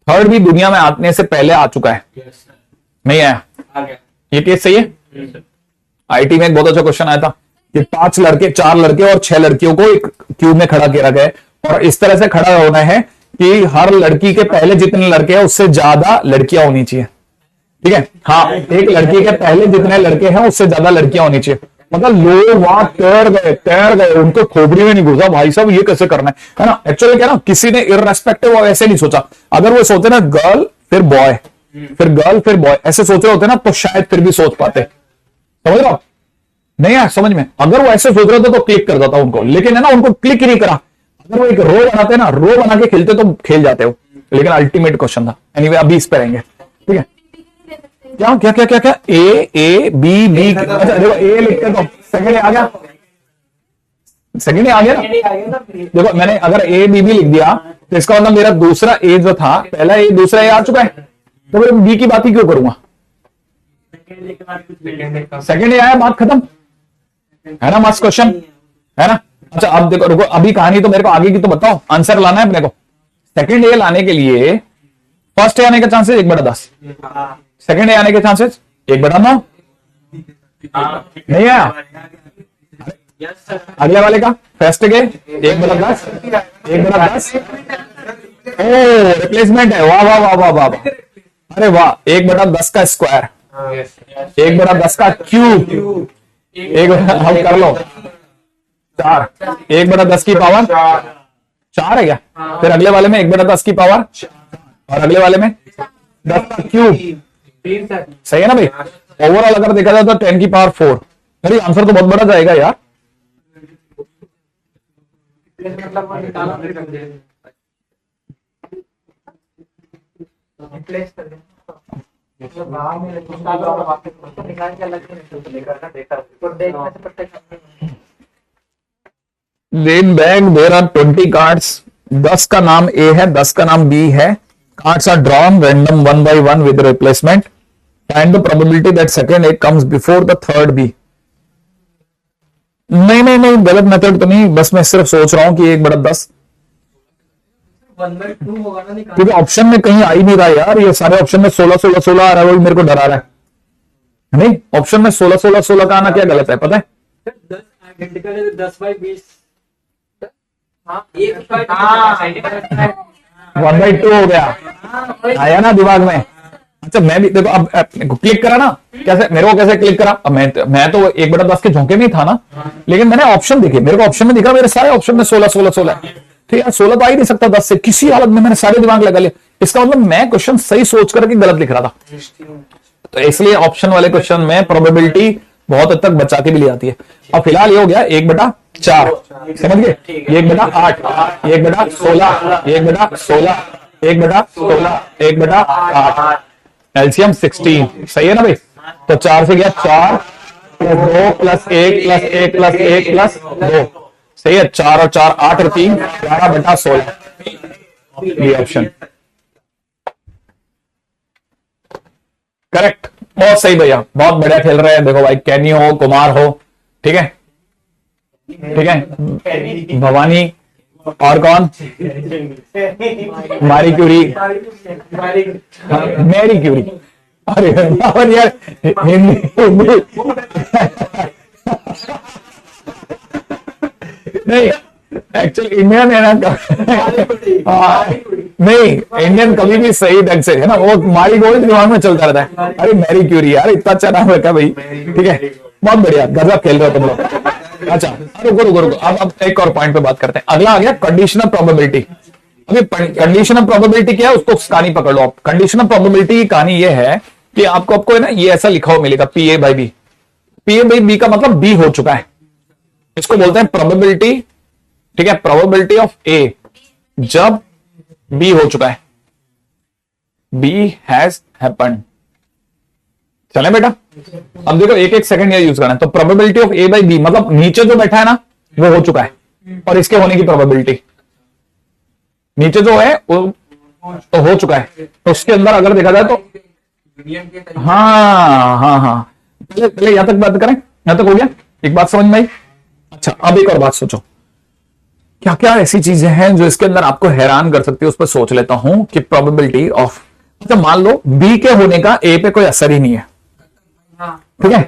थर्ड भी दुनिया में आने से पहले आ चुका है, नहीं आया? ये केस सही है। आईटी में एक बहुत अच्छा क्वेश्चन आया था कि 4 लड़के और 6 लड़कियों को एक क्यूब में खड़ा किया गया है, और इस तरह से खड़ा होना है कि हर लड़की के पहले जितने लड़के हैं उससे ज्यादा लड़कियां होनी चाहिए, ठीक है? हाँ, एक लड़की के पहले जितने लड़के हैं उससे ज्यादा लड़कियां होनी चाहिए। मतलब लोग वहां तैर गए, उनको खोपड़ी में नहीं घुसा भाई साहब ये कैसे करना है ना? एक्चुअली क्या ना, किसी ने इररेस्पेक्टिव ऐसे नहीं सोचा। अगर वो सोचे ना गर्ल फिर बॉय, फिर गर्ल फिर बॉय, ऐसे सोच रहे होते ना तो शायद फिर भी सोच पाते। समझ रहे हो? नहीं आया समझ में? अगर वो ऐसे सोच रहे थे तो क्लिक कर जाता उनको, लेकिन है ना उनको क्लिक ही नहीं करा। अगर वो एक रो बनाते ना, रो बना के खेलते तो खेल जाते हो, लेकिन अल्टीमेट क्वेश्चन था। एनीवे अभी इस पे रहेंगे, ठीक है? क्या क्या क्या क्या क्या ए बी बी, अच्छा देखो ए लिखते तो सेकंड आ गया, सेकंड आ गया ना। देखो मैंने अगर ए बी लिख दिया तो इसका मतलब मेरा दूसरा ए जो था, पहला ए दूसरा ए आ चुका है, तो फिर बी की बात ही क्यों करूंगा? सेकंड ए आया, बात खत्म है ना? मस्त क्वेश्चन है ना? अच्छा अब देखो रुको, अभी कहानी तो मेरे को आगे की तो बताओ, आंसर लाना है अपने को। सेकंड ए लाने के लिए फर्स्ट ए आने का चांसेस 1/10, सेकंड ए आने के चांसेस 1/9, नहीं आया? अगले वाले का फर्स्ट के 1/10, 1/10, ओ रिप्लेसमेंट है। वाह वाह वाह वाह वाह वाह, अरे वाह, 1/10 का स्क्वायर, 1/10 का क्यूब, हम कर लो 4, 1/10 की पावर 4 है क्या? फिर अगले वाले में 1/10 की पावर, और अगले वाले में 10 का क्यूब, सही है ना भाई? ओवरऑल अगर देखा जाए तो 10 की पावर 4। अरे आंसर तो बहुत बड़ा जाएगा यार। लेन बैग देयर आर 20 कार्ड्स, 10 का नाम ए है, 10 का नाम बी है। Cards are drawn random 1 by 1 with replacement. Find the probability that second A comes before the third B. नहीं नहीं नहीं, गलत मेथड तो नहीं, बस मैं सिर्फ सोच रहा हूं कि 1/10, 1/2 होगा ना निकाल। क्योंकि ऑप्शन में कहीं आ ही नहीं रहा यार, ये सारे ऑप्शन में 16 16 16 आ रहा है, वही मेरे को डरा रहा है। नहीं, ऑप्शन में 16 16 16 का आना क्या गलत है पता है? 10 आइडेंटिकल है तो 10/20। हाँ, एक 1/2 हो गया, आया ना दिमाग में। अच्छा मैं भी देखो, अब क्लिक करा ना, कैसे मेरे को कैसे क्लिक करा? अब मैं तो 1/10 के झोंके में ही था ना, लेकिन मैंने ऑप्शन देखे, मेरे को ऑप्शन में दिखा, मेरे सारे ऑप्शन में 16 16 16 है। ठीक है, 16 तो आ ही नहीं सकता 10 से, किसी हालत में मैंने सारे दिमाग लगा लिया। इसका मतलब मैं क्वेश्चन सही सोच करके गलत लिख रहा था, तो इसलिए ऑप्शन वाले क्वेश्चन में प्रोबेबिलिटी बहुत हद तक बचा के भी ले आती है। अब फिलहाल ये हो गया 1/4, समझ गए? 1/8, 1/16, 1/16, 1/16, 1/8, एलसीएम 16, सही है ना भाई? तो 4 से गया 4 + 2 + 1 + 1 + 1 + 2, सही है? 4 और 4 8 और 3 11/16, ये ऑप्शन करेक्ट। बहुत सही भैया, बहुत बढ़िया खेल रहे हैं। देखो भाई, कैनी हो, कुमार हो, ठीक है, ठीक है, भवानी और कौन, मारी क्यूरी, मैरी क्यूरी, अरे और यार हिंदी नहीं, एक्चुअली इंडियन है ना, नहीं इंडियन कभी भी सही ढंग से है ना, वो मारी गोल्ड दिमाग में चलता रहता है। अरे मैरी क्यूरी यार, इतना अच्छा नाम रखा भाई, ठीक है, बहुत बढ़िया, गजब खेल रहे हो तुम लोग। अच्छा रुको रुको रुको, अब एक और पॉइंट पे बात करते हैं। अगला आ गया कंडीशन ऑफ प्रोबेबिलिटी। अभी कंडीशन ऑफ प्रोबेबिलिटी क्या है, उसको कहानी पकड़ लो आप। कंडीशन ऑफ प्रोबेबिलिटी की कहानी ये है कि आपको है ना, ये ऐसा लिखा हुआ मिलेगा PA/B। PA/B का मतलब B हो चुका है, इसको बोलते हैं प्रोबेबिलिटी, ठीक है, प्रोबेबिलिटी ऑफ A जब B हो चुका है, B हैज हैपेंड। चले बेटा, अब देखो एक एक सेकंड ये यूज करना है। तो प्रोबेबिलिटी ऑफ A/B मतलब नीचे जो बैठा है ना वो हो चुका है, और इसके होने की प्रोबेबिलिटी नीचे जो है वो तो हो चुका है। तो उसके अंदर अगर देखा जाए तो हाँ हाँ हाँ, पहले यहां तक बात करें, यहां तक हो गया, एक बात समझ में आई। अच्छा अब एक और बात सोचो, क्या क्या ऐसी चीजें हैं जो इसके अंदर आपको हैरान कर सकती है, उस पर सोच लेता हूं कि प्रोबेबिलिटी ऑफ, अच्छा मान लो B के होने का A पे कोई असर ही नहीं है, ठीक है,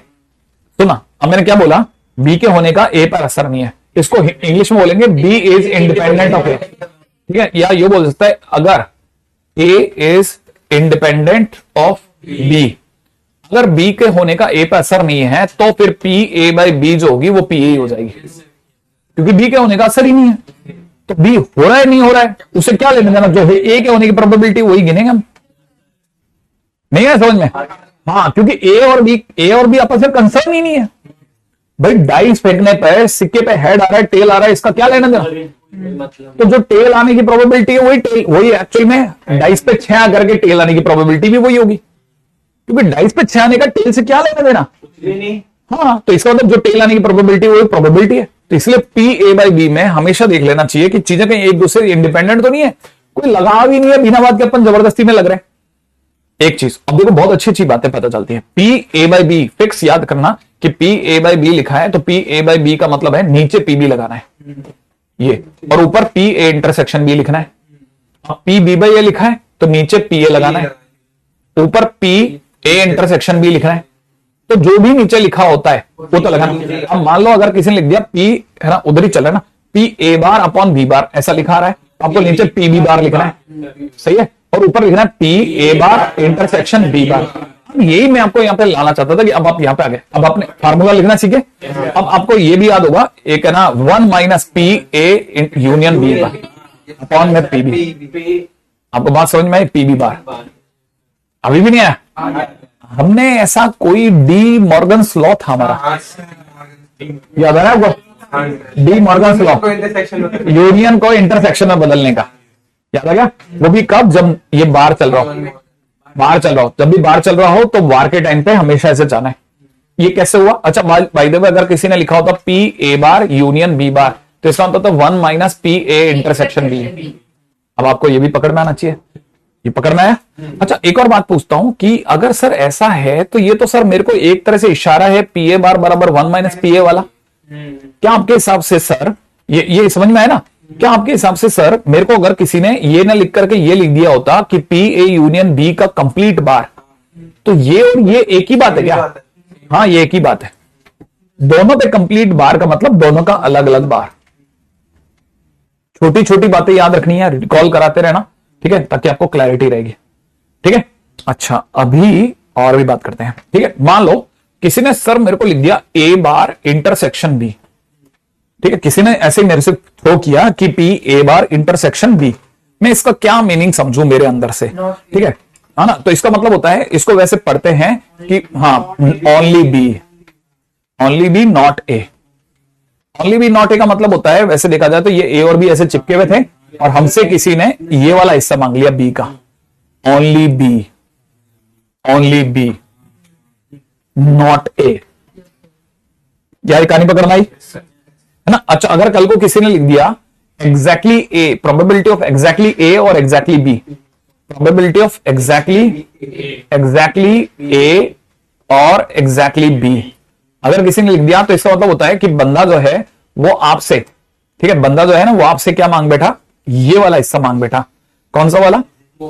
सुना, अब मैंने क्या बोला, B के होने का A पर असर नहीं है, इसको इंग्लिश में बोलेंगे B is independent of A, ठीक है, या ये बोल सकता है अगर A is independent of B, अगर B के होने का A पर असर नहीं है तो फिर PA/B जो होगी वो PA ही हो जाएगी, क्योंकि B के होने का असर ही नहीं है। तो B हो रहा है नहीं हो रहा है उसे क्या लेने देना, जो है A के होने की प्रोबेबिलिटी वही गिनेंगे हम, नहीं है समझ में? हाँ, क्योंकि A और B आपस में कंसर्न ही नहीं है भाई। डाइस फेंकने पर सिक्के पे हेड आ रहा है, टेल आ रहा है, इसका क्या लेना देना? तो जो टेल आने की प्रोबेबिलिटी है वही एक्चुअल में डाइस पे 6 आकर के टेल आने की प्रोबेबिलिटी भी वही होगी, क्योंकि डाइस पे 6 आने का टेल से क्या लेना देना? हाँ, तो इसका मतलब जो टेल आने की प्रोबेबिलिटी वही प्रोबेबिलिटी है। तो इसलिए PA/B में हमेशा देख लेना चाहिए कि चीजें कहीं एक दूसरे इंडिपेंडेंट तो नहीं है, कोई लगाव ही नहीं है, बिना बात के अपन जबरदस्ती में लग रहे हैं। एक चीज अब देखो, बहुत अच्छी अच्छी बातें पता चलती है। PA/B फिक्स याद करना कि PA/B लिखा है तो PA/B का मतलब है नीचे PB लगाना है ये, और ऊपर PA इंटरसेक्शन B लिखना है। अब PB/A लिखा है तो नीचे PA लगाना है, ऊपर PA इंटरसेक्शन B लिखना है। तो जो भी नीचे लिखा होता है वो तो लगाना। अब मान लो अगर किसी ने लिख दिया P है ना, उधर ही चल रहा है ना, PA/B ऐसा लिखा रहा है, आपको नीचे PB लिखना है, सही है, और ऊपर लिखना है PA इंटरसेक्शन B। यही मैं आपको यहाँ पे लाना चाहता था कि अब आप यहाँ पे आ गए, अब आपने फार्मूला लिखना सीखे। अब आपको ये भी याद होगा, एक है ना 1 - PA यूनियन B अपॉन में PB। आपको बात समझ में आई? PB अभी भी नहीं आया? हमने ऐसा कोई डी मॉर्गन्स लॉ था हमारा, याद आ रहा है आपको? डी मॉर्गन्स लॉ, यूनियन को इंटरसेक्शन में बदलने का, याद आ गया? वो भी कब? जब ये बार चल रहा हो, जब भी बार चल रहा हो तो वार के टाइम पे हमेशा ऐसे जाना है। ये कैसे हुआ? अच्छा बाय द वे, अगर किसी ने लिखा होता PA यूनियन B तो इसका मतलब 1 - PA इंटरसेक्शन B। अब आपको ये भी पकड़ में आना चाहिए, ये पकड़ना है। अच्छा, एक और बात पूछता हूं कि अगर सर ऐसा है तो ये तो सर मेरे को एक तरह से इशारा है पीए बार बराबर 1 माइनस पीए वाला। क्या आपके हिसाब से सर ये समझ में आया ना? क्या आपके हिसाब से सर मेरे को अगर किसी ने ये ना लिख करके ये लिख दिया होता कि पी ए यूनियन बी का कंप्लीट बार, तो ये और ये एक ही बात है क्या? हाँ, ये एक ही बात है। दोनों पे कंप्लीट बार का मतलब दोनों का अलग अलग बार। छोटी छोटी बातें याद रखनी है, रिकॉल कराते रहना, ठीक है, ताकि आपको क्लैरिटी रहेगी। ठीक है, अच्छा अभी और भी बात करते हैं। ठीक है, मान लो किसी ने सर मेरे को लिख दिया ए बार इंटरसेक्शन बी। ठीक है, किसी ने ऐसे मेरे से थ्रो किया कि P A bar intersection B. मैं इसका क्या मीनिंग समझूं मेरे अंदर से? ठीक है ना? तो इसका मतलब होता है, इसको वैसे पढ़ते हैं कि हाँ only B not A. Only B not A का मतलब होता है, वैसे देखा जाए तो ये ए और बी ऐसे चिपके हुए थे और हमसे किसी ने ये वाला हिस्सा मांग लिया बी का। Only B not A. यार कहानी पकड़ना ही है ना? अच्छा, अगर कल को किसी ने लिख दिया exactly A, probability of exactly A और exactly B, probability of exactly A और एग्जैक्टली बी, अगर किसी ने लिख दिया तो इसका मतलब होता है कि बंदा जो है वो आपसे, ठीक है, बंदा जो है ना वो आपसे क्या मांग बैठा? ये वाला हिस्सा मांग बैठा। कौन सा वाला?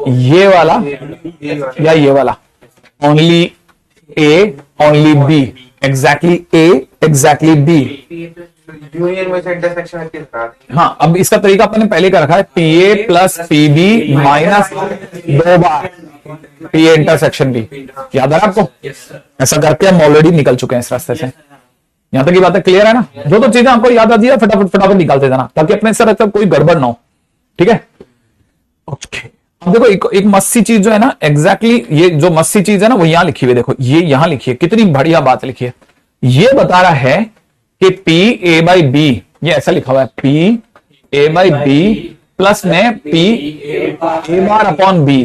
ये वाला या ये वाला? ओनली ए ओनली बी, एग्जैक्टली ए एग्जैक्टली बी। यूनियन में से इंटरसेक्शन किस बात? हाँ, अब इसका तरीका अपने पहले का रखा है, P A plus P B minus 2 बार पी ए इंटरसेक्शन बी। याद है आपको? ऐसा करके हम ऑलरेडी निकल चुके हैं इस रास्ते से। यहां तक की बातें क्लियर है ना? जो तो चीजें आपको याद आती है फटाफट निकालते जाना, ताकि अपने सर कोई गड़बड़ ना हो। ठीक है, ओके। अब देखो एक मस्त सी चीज जो है ना, एग्जैक्टली ये जो मस्त सी चीज है ना वो यहां लिखी हुई, देखो ये यहां लिखी है, कितनी बढ़िया बात लिखी है। ये बता रहा है कि पी ए बाई बी, ये ऐसा लिखा हुआ है P A by B plus में P A bar upon B.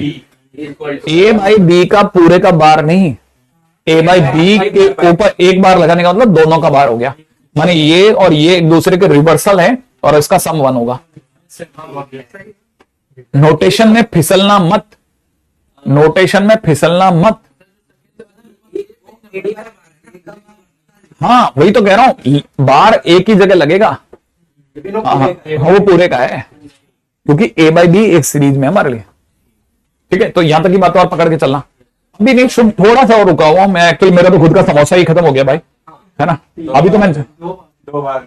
A by B का पूरे का बार नहीं, ए बाई बी के ऊपर एक बार लगाने का मतलब दोनों का बार हो गया। माने ये और ये एक दूसरे के रिवर्सल है और इसका सम 1 होगा। नोटेशन में फिसलना मत, नोटेशन में फिसलना मत। हाँ वही तो कह रहा हूं, बार एक ही जगह लगेगा। हाँ, वो पूरे का है क्योंकि ए बाई बी एक सीरीज में हमारे लिए। ठीक है, तो यहां तक की बात और पकड़ के चलना। अभी नहीं, शुभ थोड़ा सा और रुका हुआ मैं, एक्चुअली मेरा तो खुद का समोसा ही खत्म हो गया भाई, है ना? अभी तो मैं 2 बार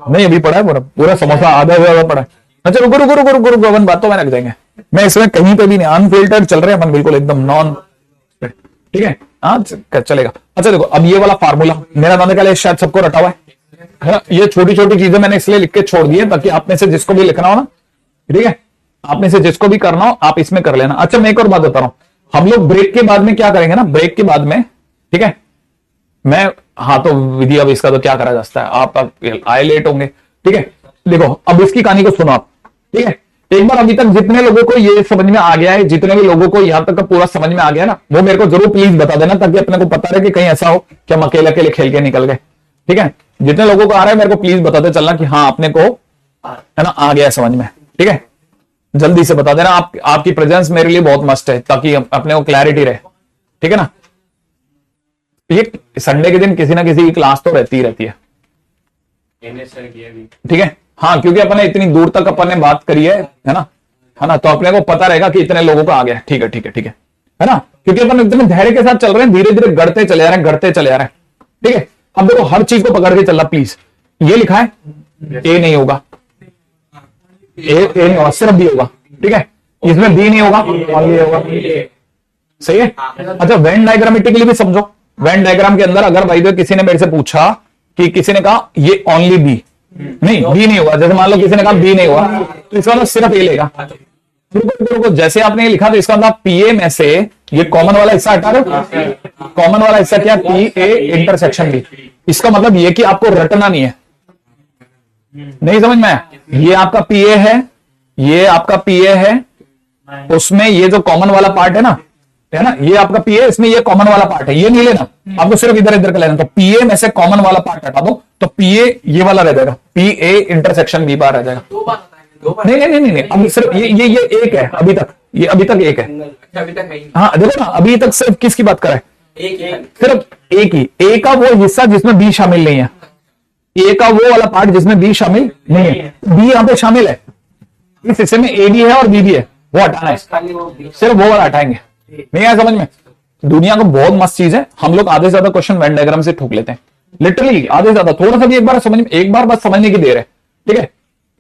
नहीं, अभी पड़ा है पूरा समोसा आधा हुआ पड़ा है। अच्छा रुको अपन बातों में रख जाएंगे। मैं इसमें कहीं पे भी नहीं, अनफिल्टर्ड चल रहे हैं अपन, बिल्कुल एकदम नॉन। ठीक है, हाँ चलेगा। अच्छा देखो, अब ये वाला फार्मूला मेरा दादा का शायद सबको रटा हुआ है ना? ये छोटी छोटी चीजें मैंने इसलिए लिख के छोड़ दी है ताकि आप में से जिसको भी लिखना हो ना, ठीक है, आप में से जिसको भी करना हो आप इसमें कर लेना। अच्छा मैं एक और बात बता रहा हूं, हम लोग ब्रेक के बाद में क्या करेंगे ना, ब्रेक के बाद में, ठीक है, मैं हाँ तो विधि अब इसका तो क्या करा जा सकता है, आप आए लेट होंगे। ठीक है, देखो अब इसकी कहानी को सुनो आप। ठीक है, एक बार अभी तक जितने लोगों को ये समझ में आ गया है, जितने भी लोगों को यहां तक का पूरा समझ में आ गया ना, वो मेरे को जरूर प्लीज बता देना, ताकि अपने को पता रहे कि कहीं ऐसा हो कि हम अकेले अकेले खेल के निकल गए। ठीक है, जितने लोगों को आ रहा है मेरे को प्लीज बताते चलना कि हाँ अपने को है ना आ गया समझ में। ठीक है, जल्दी से बता देना, आपकी प्रेजेंस मेरे लिए बहुत मस्ट है ताकि अपने को क्लैरिटी रहे। ठीक है ना? ये संडे के दिन किसी ना किसी की क्लास तो रहती ही रहती है। ठीक है, हाँ क्योंकि अपने इतनी दूर तक अपन ने बात करी है ना, है ना? तो अपने को पता रहेगा कि इतने लोगों को आ गया। ठीक है ठीक है ठीक है ना? क्योंकि अपन इतने धैर्य के साथ चल रहे हैं, धीरे धीरे गढ़ते चले जा रहे हैं, गढ़ते चले जा रहे हैं। ठीक है, अब देखो हर चीज को पकड़ के चलना प्लीज। ये लिखा है ए नहीं होगा, ए नहीं होगा, सिर्फ बी होगा। ठीक है, इसमें बी नहीं होगा और ये होगा। सही है? अच्छा वेन डायग्रामेटिकली भी समझो। वेन डायग्राम के अंदर अगर भाई किसी ने मेरे से पूछा कि किसी ने कहा ये ओनली बी, नहीं बी नहीं होगा, जैसे मान लो किसी ने कहा बी नहीं होगा, तो इसका मतलब सिर्फ ए लेगा। जैसे आपने ये लिखा तो इसका मतलब पीए में से ये कॉमन वाला हिस्सा हटा रहे, कॉमन वाला हिस्सा क्या? P A intersection B. इसका मतलब ये कि आपको रटना नहीं है। नहीं समझ में आया? ये आपका पीए है, ये आपका पीए है, उसमें ये जो कॉमन वाला पार्ट है ना, ये आपका पीए, इसमें ये कॉमन वाला पार्ट है, ये नहीं लेना आपको, सिर्फ इधर इधर का लेना। तो पीए में से कॉमन वाला पार्ट हटा दो, तो पीए ये वाला रह जाएगा, पीए इंटरसेक्शन बी बार रह जाएगा। नहीं, अब सिर्फ ये एक है अभी तक, ये अभी तक एक है। अच्छा, अभी तक है ही हाँ देखो ना, अभी तक सिर्फ किसकी बात कर रहा है? एक है। सिर्फ एक ही, ए का वो हिस्सा जिसमें बी शामिल नहीं है, ए का वो वाला पार्ट जिसमें बी शामिल नहीं है, बी यहां पे शामिल है, इस हिस्से में ए भी है और बी भी है, वो हटाना है, खाली वो सिर्फ वो वाला हटाएंगे। नहीं आया समझ में? दुनिया को बहुत मस्त चीज है, हम लोग आधे से ज्यादा क्वेश्चन वेन डायग्राम से ठोक लेते हैं, लिटरली आधे से ज्यादा। थोड़ा सा भी एक बार समझ में, एक बार बस समझने की देर है, ठीक है?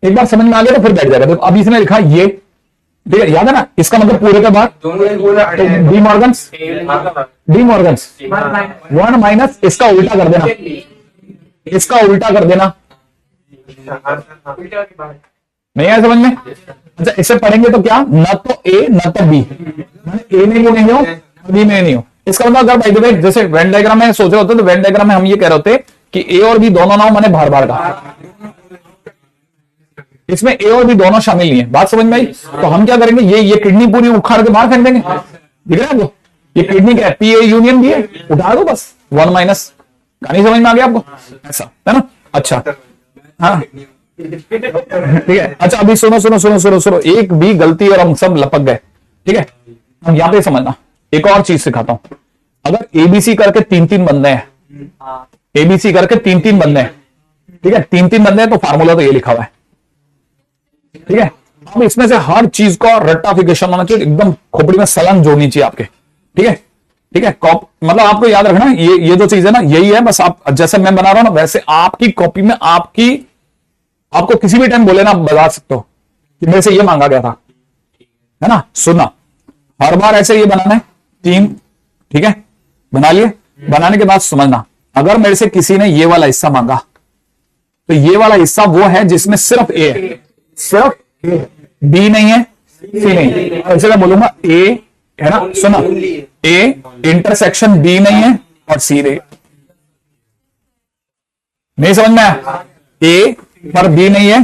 एक बार समझ में आ गया तो फिर बैठ जाएगा। देखो अभी इसने लिखा ये, ठीक है, याद है ना? इसका मतलब पूरे के बाद दोनों ही बोला D Morgan's, D Morgan's one minus इसका उल्टा कर देना, इसका उल्टा कर देना। उल्टा की बात। नहीं आया समझ में? अच्छा इसे पढ़ेंगे तो क्या, न तो ए न तो बी, ए में भी नहीं हो बी में नहीं हो। इसका मतलब अगर बाय द वे जैसे वेन डायग्राम में सोच रहे होते तो वेन डायग्राम में हम ये कह रहे होते कि ए और बी दोनों ना हो, मैंने बार बार कहा, इसमें ए और बी दोनों शामिल नहीं है। बात समझ में आई? तो हम क्या करेंगे, ये किडनी पूरी उखाड़ के बाहर फेंक देंगे, दिख रहा है आपको? ये किडनी क्या है, पी ए यूनियन बी है, उठा दो बस, वन माइनस। कहानी समझ में आ गया आपको? ऐसा है ना? अच्छा हाँ ठीक है। अच्छा अभी सुनो सुनो सुनो सुनो सुनो, एक भी गलती और हम सब लपक गए, ठीक है? हम यहां पे समझना, एक और चीज सिखाता हूं। अगर एबीसी करके 3-3 बंदे हैं, एबीसी करके 3-3 बंदे हैं, ठीक है, 3-3 बंदे हैं, तो फार्मूला तो ये लिखा हुआ है, ठीक है? अब इसमें से हर चीज का रट्टाफिकेशन होना चाहिए, एकदम खोपड़ी में सलन जोड़नी चाहिए आपके, ठीक है? ठीक है, कॉप मतलब आपको याद रखना ये जो चीज है ना, यही है बस। आप जैसे मैं बना रहा हूं ना, वैसे आपकी कॉपी में आपको किसी भी टाइम बोले ना, आप बता सकते हो कि मेरे से ये मांगा गया था, है ना? सुनना, हर बार ऐसे ये बनाना है 3, ठीक है? बना लिए, बनाने के बाद समझना, अगर मेरे से किसी ने ये वाला हिस्सा मांगा तो ये वाला हिस्सा वो है जिसमें सिर्फ ए है, सिर्फ ए, बी नहीं है, सी नहीं है। ऐसे मैं बोलूंगा ए है ना, सुना, ए इंटरसेक्शन बी नहीं है और सी नहीं समझ में आया? ए पर बी नहीं है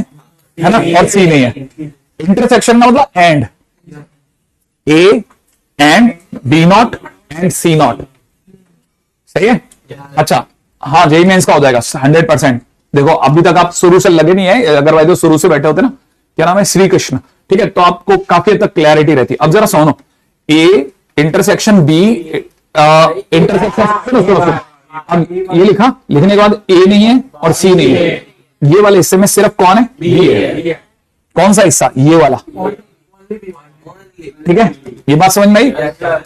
ना, और सी नहीं है। इंटरसेक्शन का मतलब and, A and B not and C not, सही है? अच्छा हाँ, जेई मेंस का हो जाएगा 100%। देखो अभी तक आप शुरू से लगे नहीं है, अगर भाई तो शुरू से बैठे होते ना, क्या नाम है, श्री कृष्ण, ठीक है, तो आपको काफी हद तक क्लैरिटी रहती। अब जरा सुनो, ए इंटरसेक्शन बी इंटरसेक्शन, अब ये लिखा, लिखने के बाद ए नहीं है और सी नहीं है, ये वाले हिस्से में सिर्फ कौन है, बी है। कौन सा हिस्सा, ये वाला, ठीक है? ये बात समझ में आई?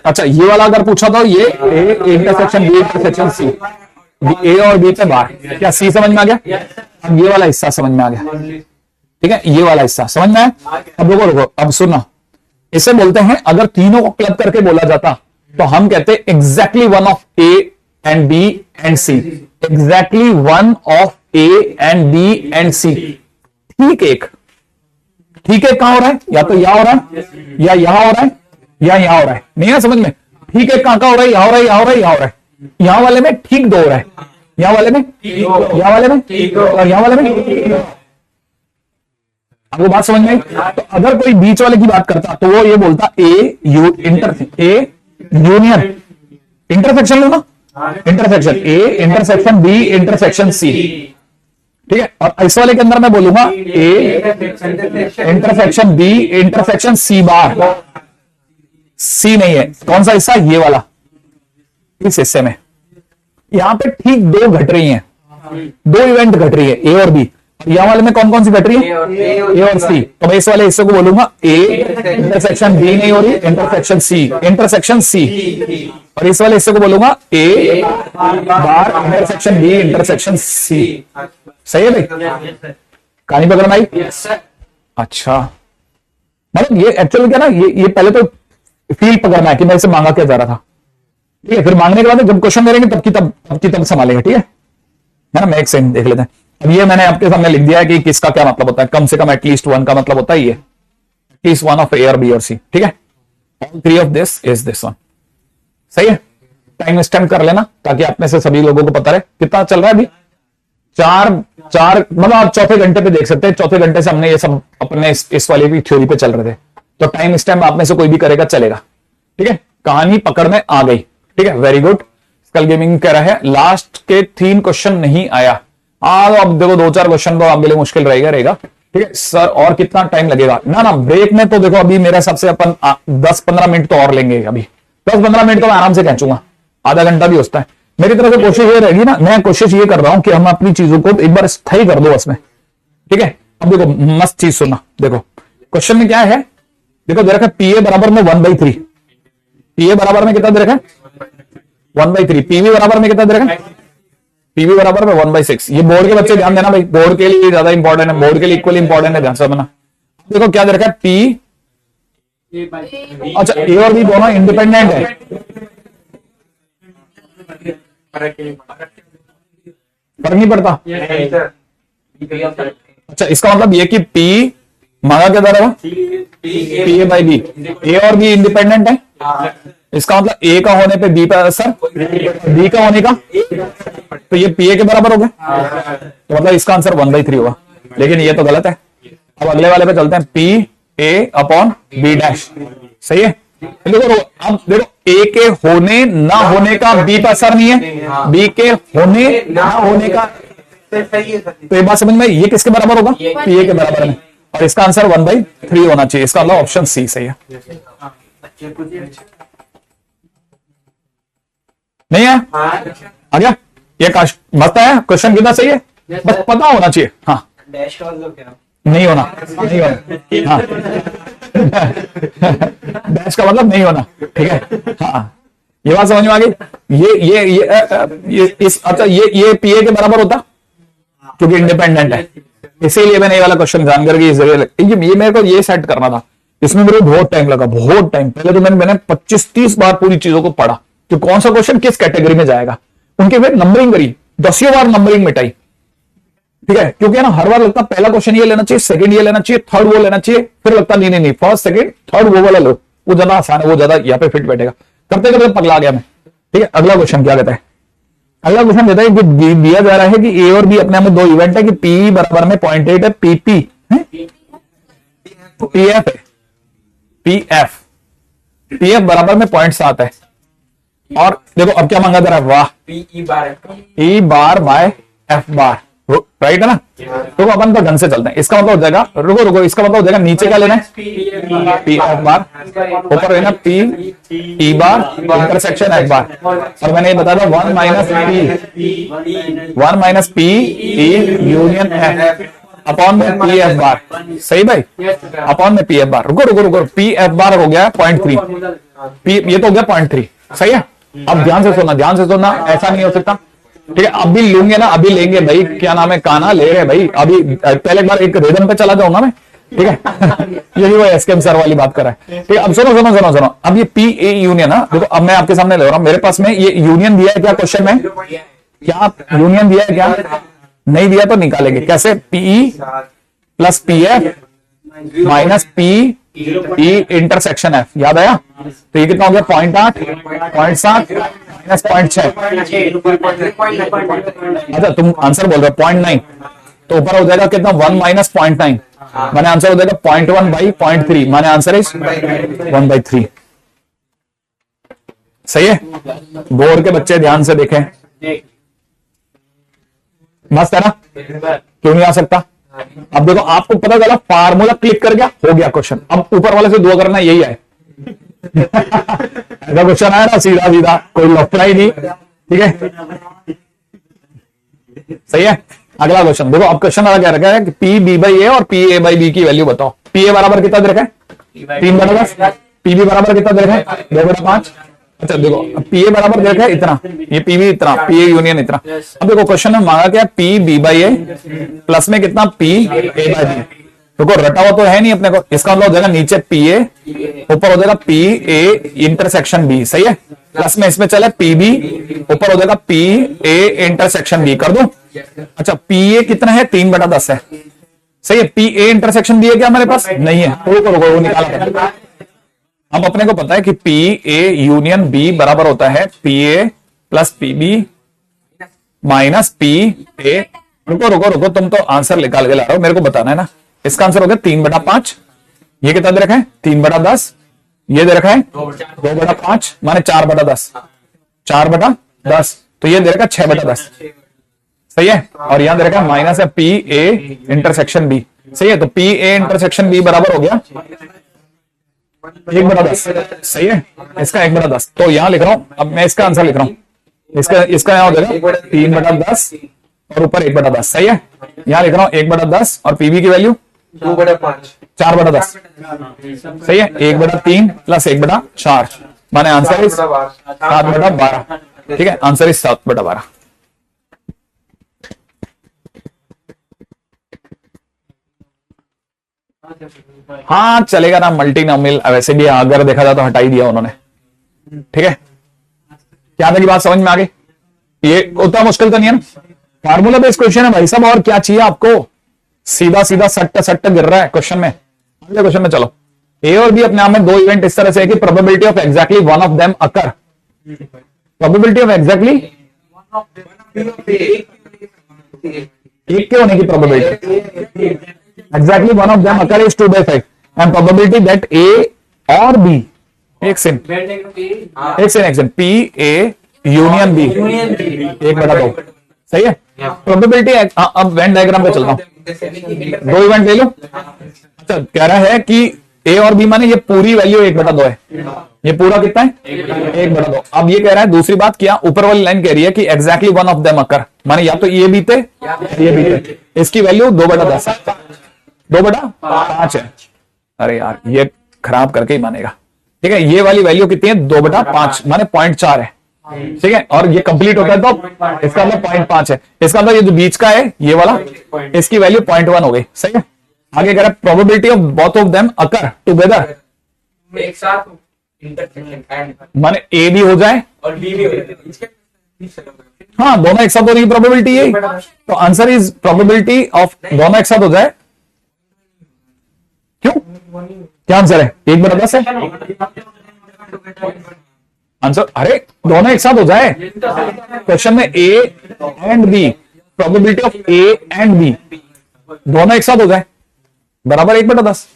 अच्छा ये वाला अगर पूछा तो ये A intersection B intersection C, A और बी पे बार, क्या सी समझ में आ गया? अब ये वाला हिस्सा समझ में आ गया, ठीक है? ये वाला हिस्सा समझ में आया? अब रुको, अब सुनो, इसे बोलते हैं, अगर तीनों को क्लब करके बोला जाता तो हम कहते हैं exactly one of A and B and C, exactly one of A and B and C. ठीक एक कहां हो रहा है, या तो यहां हो रहा है, या यहां हो रहा है, या यहां हो रहा है। नहीं है समझ में? ठीक है, कहां हो रहा है, यहां हो रहा है, यहां हो रहा है, यहां हो रहा है। यहां वाले में ठीक 2 हो रहा है, यहां वाले में, यहां वाले में, और यहां वाले में। आपको बात समझ में आई? तो अगर कोई बीच वाले की बात करता तो वो ये बोलता ए यूनियन इंटरसेक्शन लो ना, intersection A intersection B intersection C, ठीक है? और इस वाले के अंदर मैं बोलूंगा A intersection B intersection C bar, C नहीं है। कौन सा हिस्सा, ये वाला, इस हिस्से में यहां पे ठीक 2 घट रही हैं, 2 इवेंट घट रही है, ए और बी। यहां वाले में कौन कौन सी घट रही है, ए और सी। तो मैं इस वाले हिस्से को बोलूंगा ए इंटरसेक्शन बी नहीं हो रही, इंटरसेक्शन सी, और इस वाले हिस्से को बोलूंगा ए बार इंटरसेक्शन बी इंटरसेक्शन सी। सही है भाई? कहानी पकड़ में आई? अच्छा मतलब ये एक्चुअली क्या ना, ये पहले तो फील पकड़ना है कि मैं इसे मांगा क्या जा रहा था, ठीक है? फिर मांगने के बाद जब क्वेश्चन करेंगे तब की तब संभालेगा, ठीक है ना? मैं एक सेकंड देख लेते हैं। अब ये मैंने आपके सामने लिख दिया है कि किसका क्या मतलब होता है, कम से कम एटलीस्ट 1 का मतलब होता है ये, एटलीस्ट 1 ऑफ ए और बी और सी, ठीक है? All 3 of this is this one. सही है? टाइम स्टैम्प कर लेना ताकि आप में से सभी लोगों को पता रहे कितना चल रहा है अभी। 4 मतलब आप चौथे घंटे पे देख सकते हैं, चौथे घंटे से हमने ये सब अपने इस वाली भी थ्योरी पे चल रहे थे, तो टाइम स्टैम्प आप में से कोई भी करेगा चलेगा, ठीक है? कहानी पकड़ में आ गई, ठीक है? Very good. स्कल गेमिंग कह रहा है लास्ट के 3 क्वेश्चन नहीं आया। अब देखो 2-4 क्वेश्चन तो आपके लिए मुश्किल रहेगा, ठीक है सर, और कितना टाइम लगेगा? ना ना, ब्रेक में तो देखो अभी मेरे हिसाब से अपन 10-15 मिनट तो और लेंगे। अभी 10-15 मिनट तो मैं आराम से खींचूंगा, आधा घंटा भी होता है। मेरी तरफ से कोशिश ये रहेगी ना, मैं कोशिश ये कर रहा हूं कि हम अपनी चीजों को एक बार स्थायी कर दो उसमें, ठीक है। अब देखो मस्त चीज सुनना, देखो क्वेश्चन में क्या है, देखो दे रखा है पीए बराबर में 1/3। पीए बराबर में कितना दे रखा है? 1/3। पीवी बराबर में कितना दे रखा है? पीवी बराबर में 1/6। ये बोर्ड के बच्चे ध्यान देना भाई, बोर्ड के लिए ज्यादा इंपॉर्टेंट है, बोर्ड के लिए इक्वली इंपॉर्टेंट है, ध्यान से समझना। देखो क्या दे रखा है, पी, अच्छा ए और बी दोनों इंडिपेंडेंट है, फर्क नहीं पड़ता। नहीं सर, अच्छा इसका मतलब ये कि P मांगा क्या था? P A by B. A और बी इंडिपेंडेंट है, इसका मतलब ए का होने पे बी पर असर, बी का होने का, तो ये पी ए के बराबर हो गया, तो मतलब इसका आंसर 1/3 होगा। लेकिन ये तो गलत है। अब अगले वाले पे चलते हैं, P A upon B dash, सही है। देखो अब देखो, ए के होने ना होने का बी पर असर नहीं है, बी के होने ना होने का, सही है सर। तो ये बात समझ में, ये किसके बराबर होगा? पी ए के बराबर में, और इसका आंसर 1/3 होना चाहिए। इसका मतलब ऑप्शन सी सही है। नहीं है? आ गया? ये मस्त है क्वेश्चन, कितना सही है, बस पता होना चाहिए। हाँ, डैश का मतलब क्या? नहीं होना, नहीं होना, हाँ डैश का मतलब नहीं होना, ठीक है। हाँ, ये बात समझ में आ गई। अच्छा ये पीए के बराबर होता क्योंकि इंडिपेंडेंट है, इसीलिए मैंने ये वाला क्वेश्चन जान करके इस जगह ये मेरे को ये सेट करना था। इसमें मेरे को बहुत टाइम लगा, बहुत टाइम। पहले तो मैंने 25-30 बार पूरी चीजों को पढ़ा कि कौन सा क्वेश्चन किस कैटेगरी में जाएगा, उनके फिर नंबरिंग करी, 10 बार नंबरिंग मिटाई, ठीक है। क्योंकि ना हर बार लगता पहला क्वेश्चन ये लेना चाहिए, सेकंड ये लेना चाहिए, थर्ड वो लेना चाहिए, फिर लगता नहीं फर्स्ट सेकंड थर्ड वो वाला लो, वो ज्यादा आसान है, वो ज्यादा यहाँ पे फिट बैठेगा। करते करते पगला गया मैं, ठीक है। अगला क्वेश्चन क्या कहता है? अगला क्वेश्चन देता है कि दिया जा रहा है कि ए और बी अपने में दो इवेंट है कि पी बराबर में 0.8 है, पीपी पीएफ पीएफ पीएफ बराबर में 0.7 है। और देखो अब क्या मांगा जा रहा है, वाह, ई बार बाय एफ बार, राइट है ना। तो अपन तो ढंग से चलते हैं। इसका मतलब हो जाएगा, रुको इसका मतलब हो जाएगा, नीचे क्या लेना है? पी एफ बार, ऊपर लेना पी ई बार इंटरसेक्शन एफ बार। और मैंने ये बताया था 1 minus P E union F upon में पी एफ बार, सही भाई, अपॉन में पी एफ बार। रुको पी एफ बार हो गया 0.3, पी ये तो हो गया 0.3, सही है। अब ध्यान से सुनना, ऐसा नहीं हो सकता, ठीक है। अभी लेंगे ना, अभी लेंगे भाई, क्या नाम है, काना ले रहे भाई। अभी पहले एक बार एक रिदम पे चला जाऊंगा मैं, ठीक है। यही वो एसकेएम सर वाली बात कर रहा है, ठीक है। अब सुनो, अब ये पी ए यूनियन है, देखो अब मैं आपके सामने ले रहा हूं, मेरे पास में ये यूनियन दिया है क्या क्वेश्चन में? क्या यूनियन दिया है क्या? नहीं दिया तो निकालेंगे कैसे? P E plus P F minus P E intersection F, याद आया? तो ये कितना हो गया? 0.8, 0.7 माइनस 0.6। अच्छा तुम आंसर बोल रहे हो 0.9, तो ऊपर हो जाएगा कितना? 1 माइनस 0.9, माने आंसर हो जाएगा 0.1 बाई 0.3, माने आंसर इज 1/3, सही है। बोर्ड के बच्चे ध्यान से देखें, मस्त है ना, क्यों नहीं आ सकता? अब देखो आपको पता चला, फार्मूला क्लिक कर गया, हो गया क्वेश्चन। अब ऊपर वाले से दुआ करना, यही है ऐसा क्वेश्चन आया ना, सीधा सीधा, कोई लफड़ा ही नहीं, ठीक है, सही है। अगला क्वेश्चन देखो, अब क्वेश्चन वाला क्या रखा है कि पी बी बाई ए और पी ए बाई बी की वैल्यू बताओ। पी ए बराबर कितना दे रखा है? 3/10। पी बी बराबर कितना दे रखा है? 2/5। अच्छा देखो, पी ए बराबर दे रखा है इतना, ये पी बी इतना, पी ए यूनियन इतना। अब देखो क्वेश्चन में मांगा क्या? P B by A plus में कितना? P A by B. देखो रटा हुआ तो है नहीं अपने को, इसका मतलब हो जाएगा नीचे पी ए, ऊपर हो जाएगा पी ए इंटरसेक्शन बी, सही है। प्लस में इसमें चले पी बी, ऊपर हो जाएगा पी ए इंटरसेक्शन बी, कर दो। अच्छा पी ए कितना है? 3/10 है, सही है। पी ए इंटरसेक्शन बी है क्या हमारे पास? नहीं है, तो वो निकाला। अब अपने को पता है कि पी ए यूनियन बी बराबर होता है P A plus P B minus P A. रुको तुम तो आंसर निकाल के ला रहे हो, मेरे को बताना है ना। इसका आंसर हो गया 3/5। ये कितना दे रखा है? 3/10। ये दे रखा है 2/5, माने 4/10, 4/10, तो ये दे रखा 6/10, सही है, और यहां दे रखा है माइनस है पी ए इंटरसेक्शन बी, सही है, तो पी ए इंटरसेक्शन बी बराबर हो गया 1/10, सही है, इसका 1/10, तो यहां लिख रहा हूं, अब मैं इसका आंसर लिख रहा हूं, इसका यहां हो जाएगा 3/10 और ऊपर 1/10, सही है, यहां लिख रहा हूं 1/10 और पीवी की वैल्यू 2/5 4/10, सही है, 1/3 प्लस 1/4, माने आंसर इज 7/12, ठीक है, आंसर इज 7/12। हाँ चलेगा ना, मल्टीनोमियल वैसे भी अगर देखा जाए तो हटा ही दिया उन्होंने, ठीक है, क्या तक बात समझ में आ गई? ये उतना मुश्किल तो नहीं है ना, फार्मूला बेस्ड क्वेश्चन है भाई साहब, और क्या चाहिए आपको, सीधा सीधा सट्ट सट्ट गिर रहा है क्वेश्चन में। अगले क्वेश्चन में चलो, ए और बी अपने आप में दो इवेंट इस तरह से है कि probability of exactly one of them occur, probability of exactly एक के होने की probability exactly one of them occur is 2/5 and probability that A और बी एक second P A union B 1/2, सही है, प्रोबेबिलिटी। अब वेन डायग्राम पे चलता हूं, दो इवेंट ले लो। अच्छा, कह रहा है कि ए और बी माने ये पूरी वैल्यू 1/2 है, ये पूरा कितना है 1/2। अब ये कह रहा है दूसरी बात, क्या ऊपर वाली लाइन कह रही है कि एग्जैक्टली वन ऑफ देम अकर, माने या तो ये बीते ये बीते, इसकी वैल्यू 2/10 2/5 है। अरे यार ये खराब करके ही मानेगा, ठीक है, ये वाली वैल्यू कितनी है 2/5 माने 0.4 है, ठीक है, और ये कंप्लीट होता है तो इसका मतलब 0.5 है, इसका मतलब ये जो बीच का है ये वाला, इसकी वैल्यू 0.1 हो गई, सही है। आगे कह रहा है probability of both of them occur together, एक साथ इंटरसेक्शन एंड माने ए भी हो जाए और बी भी हो जाए। हाँ, दोनों एक साथ होने की प्रोबेबिलिटी यही, तो आंसर इज प्रोबेबिलिटी ऑफ दोनों एक साथ हो जाए, क्यों, क्या आंसर है 1/10 है आंसर। अरे दोनों एक साथ हो जाए, क्वेश्चन में A and B, probability of A and B दोनों एक साथ हो जाए बराबर 1/10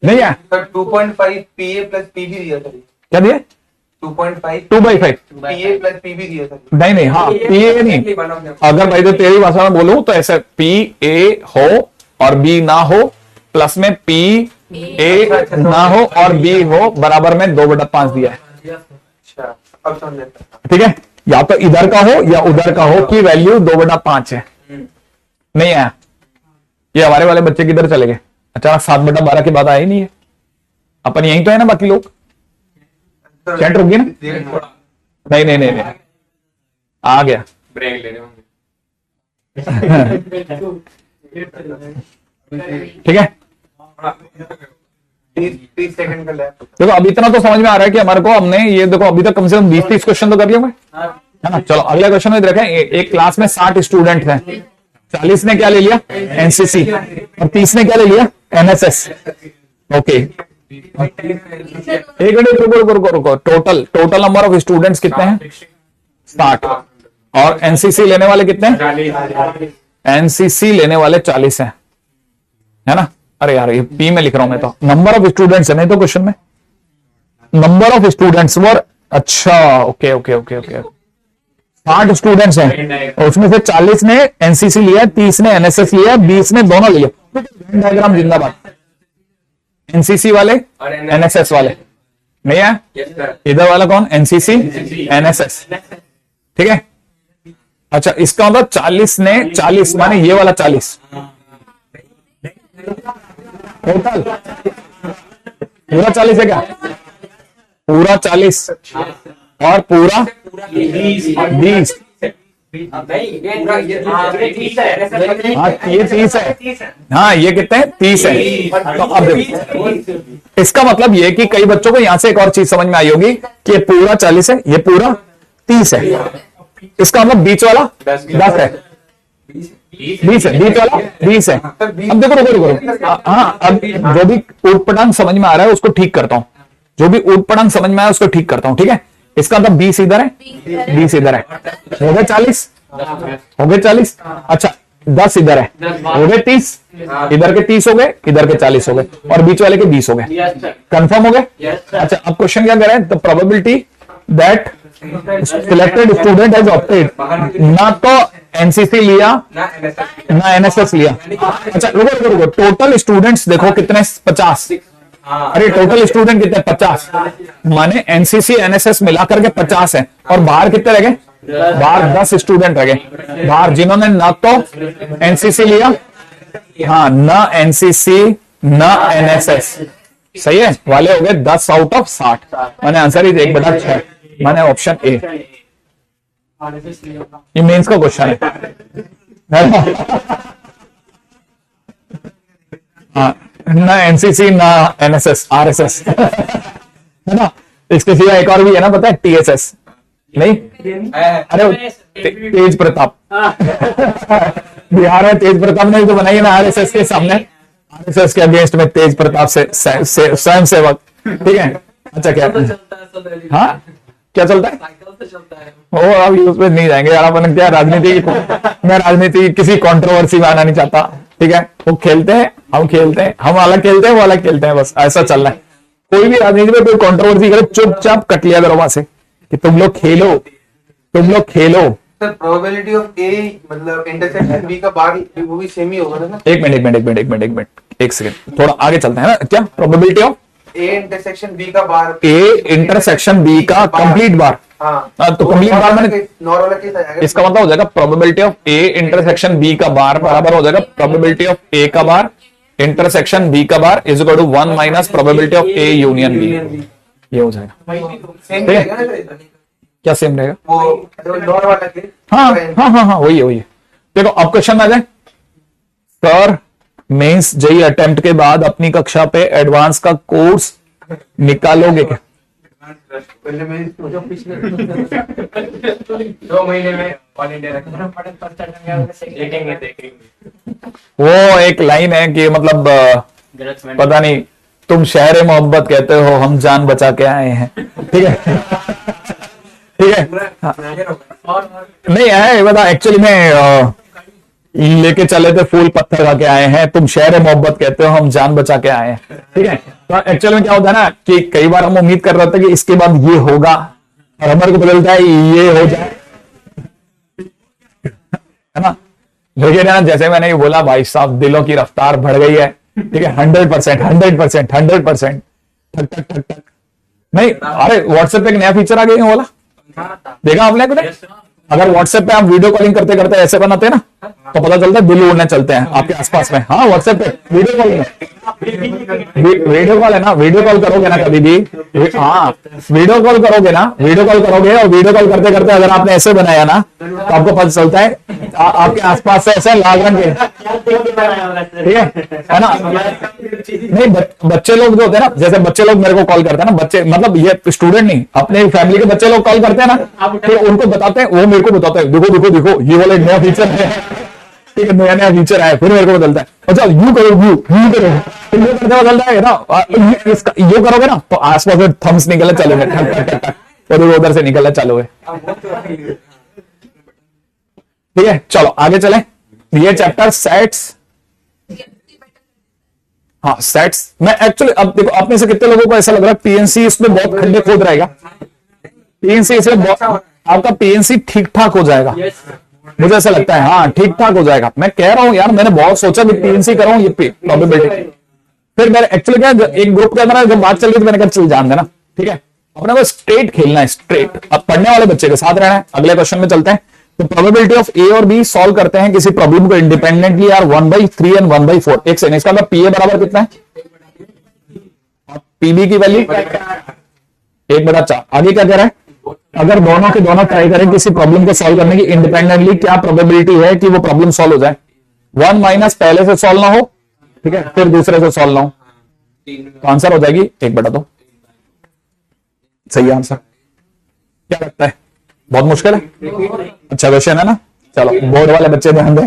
नहीं है। सर 2.5 पीए प्लस पीबी दिया सर, क्या दिए 2.5 2/5 पीए प्लस पीबी दिया सर। नहीं नहीं, हाँ पी ए नहीं, अगर भाई तो तेरी भाषा में बोलूं तो ऐसे पी ए हो और बी ना हो, प्लस में पी ए ना हो और बी हो, बराबर में 2/5 दिया है, अच्छा अब समझ, ठीक है, या तो इधर का हो या उधर का हो की वैल्यू 2/5 है, नहीं आया। ये हमारे वाले बच्चे किधर चले गए, अचानक 7/12 की बात आई नहीं है, अपन यहीं तो है ना, बाकी लोग चैट रुक गई ना, नहीं नहीं नहीं नहीं आ गया, ब्रेक ले रहे होंगे। ठीक है। 30 सेकंड का लैप। देखो अब इतना तो समझ में आ रहा है कि हमारे को, हमने ये देखो अभी तक कम से कम 20-30 क्वेश्चन तो कर लिए होंगे, है ना। चलो अगले क्वेश्चन में देखें, एक क्लास में 60 स्टूडेंट हैं, 40 ने क्या ले लिया एनसीसी और 30 ने क्या ले लिया एनएसएस, ओके। एक मिनट रुको, टोटल नंबर ऑफ स्टूडेंट्स कितने हैं 60, और एनसीसी लेने वाले कितने हैं, एनसीसी लेने वाले 40 हैं, है ना। अरे यार ये पी में लिख रहा हूं मैं, तो नंबर ऑफ स्टूडेंट्स है नहीं तो क्वेश्चन में नंबर ऑफ स्टूडेंट्स वर, अच्छा okay okay okay okay 60 students हैं और उसमें से 40 ने एनसीसी लिया, 30 ने एनएसएस लिया, 20 ने दोनों लिया। डायग्राम जिंदाबाद, एनसीसी वाले एनएसएस वाले नहीं है, इधर वाला कौन एनसीसी एनएसएस, ठीक है। अच्छा इसका मतलब 40 ने 40 माने ये वाला 40 टोटल पूरा 40 है क्या, पूरा 40 और पूरा 20, हाँ ये 30 है, हाँ ये कितने 30 है। तो अब देखो इसका मतलब ये कि कई बच्चों को यहां से एक और चीज समझ में आई होगी कि ये पूरा 40 है, ये पूरा 30 है, इसका मतलब बीच वाला 10 है, 20 है, बीच वाला 20 है। अब देखो रुको, हाँ अब जो भी ऊटपटांग समझ में आ रहा है उसको ठीक करता हूं, जो भी ऊटपटांग समझ में आया उसको ठीक करता हूं, ठीक है। इसका मतलब 20 इधर है, 20 इधर है, हो गए 40, हो गए 40। अच्छा 10 इधर है, हो गए 30, इधर के 30 हो गए, इधर के 40 हो गए और बीच वाले के 20 हो गए, कंफर्म हो गए। अच्छा अब क्वेश्चन क्या करें, the probability that selected student has opted, ना तो एनसीसी लिया ना NSS ना एनएसएस लिया। अच्छा रुको, टोटल स्टूडेंट्स देखो कितने, 50। हाँ अरे टोटल स्टूडेंट कितने, 50, माने एनसीसी एनएसएस मिलाकर के 50 है। और बाहर कितने रह गए, बाहर 10 स्टूडेंट रह गए बाहर, जिन्होंने ना तो एनसीसी लिया, हाँ ना एनसीसी ना एनएसएस, सही है, वाले हो गए 10 आउट ऑफ 60, माने आंसर इज 1/6, माने ऑप्शन ए। ये मेंस का क्वेश्चन है हाँ, ना एनसीसी ना एनएसएस आरएसएस है ना। इसके सिवा एक और भी है ना, पता है, टीएसएस नहीं, अरे वो तेज प्रताप बिहार में तेज प्रताप ने तो बनाई है ना आरएसएस के सामने, आरएसएस के अगेंस्ट में तेज प्रताप से स्वयं सेवक, ठीक है। अच्छा क्या, हाँ क्या चलता है, ओ अब यूज पे नहीं जाएंगे यार, अपन क्या राजनीति, मैं राजनीति किसी कंट्रोवर्सी में आना नहीं चाहता, ठीक है। वो खेलते हैं, हम खेलते हैं, हम अलग खेलते हैं, वो अलग खेलते हैं, बस ऐसा चल रहा है। कोई भी राजनीति में कोई कंट्रोवर्सी करे, चुपचाप कट लिया करो वहां से कि तुम लोग खेलो, तुम लोग खेलो। सर प्रोबेबिलिटी ऑफ ए मतलब इंटरसेक्शन बी का बार वो भी सेम ही होगा ना। एक मिनट, एक सेकंड, थोड़ा आगे चलते हैं ना। क्या probability of A intersection B का बार, ए इंटरसेक्शन बी का कंप्लीट बार, हाँ तो कंप्लीट बार मैंने, नॉर्मल केस आ जाएगा। इसका मतलब हो जाएगा probability of A intersection B का बार बराबर हो जाएगा प्रोबेबिलिटी ऑफ ए का बार इंटरसेक्शन बी का bar is equal to 1 minus probability of A union B, ये हो जाएगा। सेम रहेगा ना सर? क्या सेम रहेगा, वो नॉर्मल वाला केस। हाँ वही है। देखो अब क्वेश्चन में आ जाए, सर मेंस जेई अटेम्प्ट के बाद अपनी कक्षा पे एडवांस का कोर्स निकालोगे क्या? पहले मैं जो पिछले 2 महीने में ऑल इंडिया देखेंगे। वो एक लाइन है कि मतलब पता नहीं, तुम शहर मोहब्बत कहते हो, हम जान बचा के आए हैं, ठीक है ठीक है। नहीं है बता, एक्चुअली में लेके चले थे फूल पत्थर खा के आए हैं, तुम शहर मोहब्बत कहते हो, हम जान बचा के आए हैं, ठीक है। तो एक्चुअल में क्या होता है ना कि कई बार हम उम्मीद कर रहे थे कि इसके बाद ये होगा और हमारे को बदलता है ये हो जाए, है ना। लेकिन ना जैसे मैंने ये बोला भाई साहब, दिलों की रफ्तार बढ़ गई है, ठीक है, 100%, ठक ठक ठक ठक। नहीं अरे व्हाट्सएप पे एक नया फीचर आ गया है, बोला देखा आपने कुछ? अगर व्हाट्सएप पे आप वीडियो कॉलिंग करते करते ऐसे बनाते हैं ना, तो पता चलता है दिल उड़ने चलते हैं आपके आसपास में। हाँ व्हाट्सएप पे वीडियो कॉल में, वीडियो कॉल है ना, वीडियो कॉल करोगे ना कभी भी, हाँ वीडियो कॉल करोगे ना, वीडियो कॉल करोगे और वीडियो कॉल करते करते अगर आपने ऐसे बनाया ना, तो आपको पता चलता है आपके आसपास से ऐसे लाल रंग के, ठीक है ना। नहीं बच्चे लोग जो होते हैं ना, जैसे बच्चे लोग मेरे को कॉल करते हैं ना, बच्चे मतलब ये स्टूडेंट नहीं, अपने फैमिली के बच्चे लोग कॉल करते हैं ना, तो उनको बताते हैं, वो मेरे को बताते हैं, देखो देखो देखो ये वाला नया फीचर है, ठीक है, नया नया फीचर है, फिर मेरे को बदलता है, अच्छा यू करो, यू करो, फिर ये करते बदलता है ना, यू करोगे ना तो आसपास में थम्स निकलने चालू है, और उधर से निकलना चालू है, ठीक है। चलो आगे चलें, ये चैप्टर सेट्स, हाँ सेट्स मैं एक्चुअली, अब देखो आप में से कितने लोगों को ऐसा लग रहा है पीएनसी इसमें बहुत खड्डे खोद रहेगा, पीएनसी इसमें आपका पीएनसी ठीक ठाक हो जाएगा, मुझे ऐसा लगता है, हाँ ठीक ठाक हो जाएगा। मैं कह रहा हूं यार, मैंने बहुत सोचा कि पीएनसी करूं ये प्रोबेबिलिटी, फिर मेरे एक्चुअली क्या एक ग्रुप के अंदर जब बात चल रही थी, मैंने कहा चल जान देना, ठीक है, अपने को स्ट्रेट खेलना है, स्ट्रेट, अब पढ़ने वाले बच्चे के साथ रहना है। अगले क्वेश्चन में चलते हैं, तो प्रोबेबिलिटी ऑफ ए और बी सॉल्व करते हैं किसी प्रॉब्लम को इंडिपेंडेंटली यार 1/3 एंड 1/4। एक सेकंड, इसका मतलब पीए बराबर कितना है, पीबी की वैल्यू 1/4। आगे क्या कह रहा है, अगर दोनों के दोनों ट्राई करें किसी प्रॉब्लम को सॉल्व करने की इंडिपेंडेंटली, क्या प्रोबेबिलिटी है कि वो प्रॉब्लम सॉल्व हो जाए। 1 माइनस पहले से सॉल्व ना हो, ठीक है, फिर दूसरे से सॉल्व ना हो, तो आंसर हो जाएगी 1/2। सही आंसर, क्या लगता है, बहुत मुश्किल है, अच्छा क्वेश्चन है ना। चलो बोर्ड वाले बच्चे ध्यान दें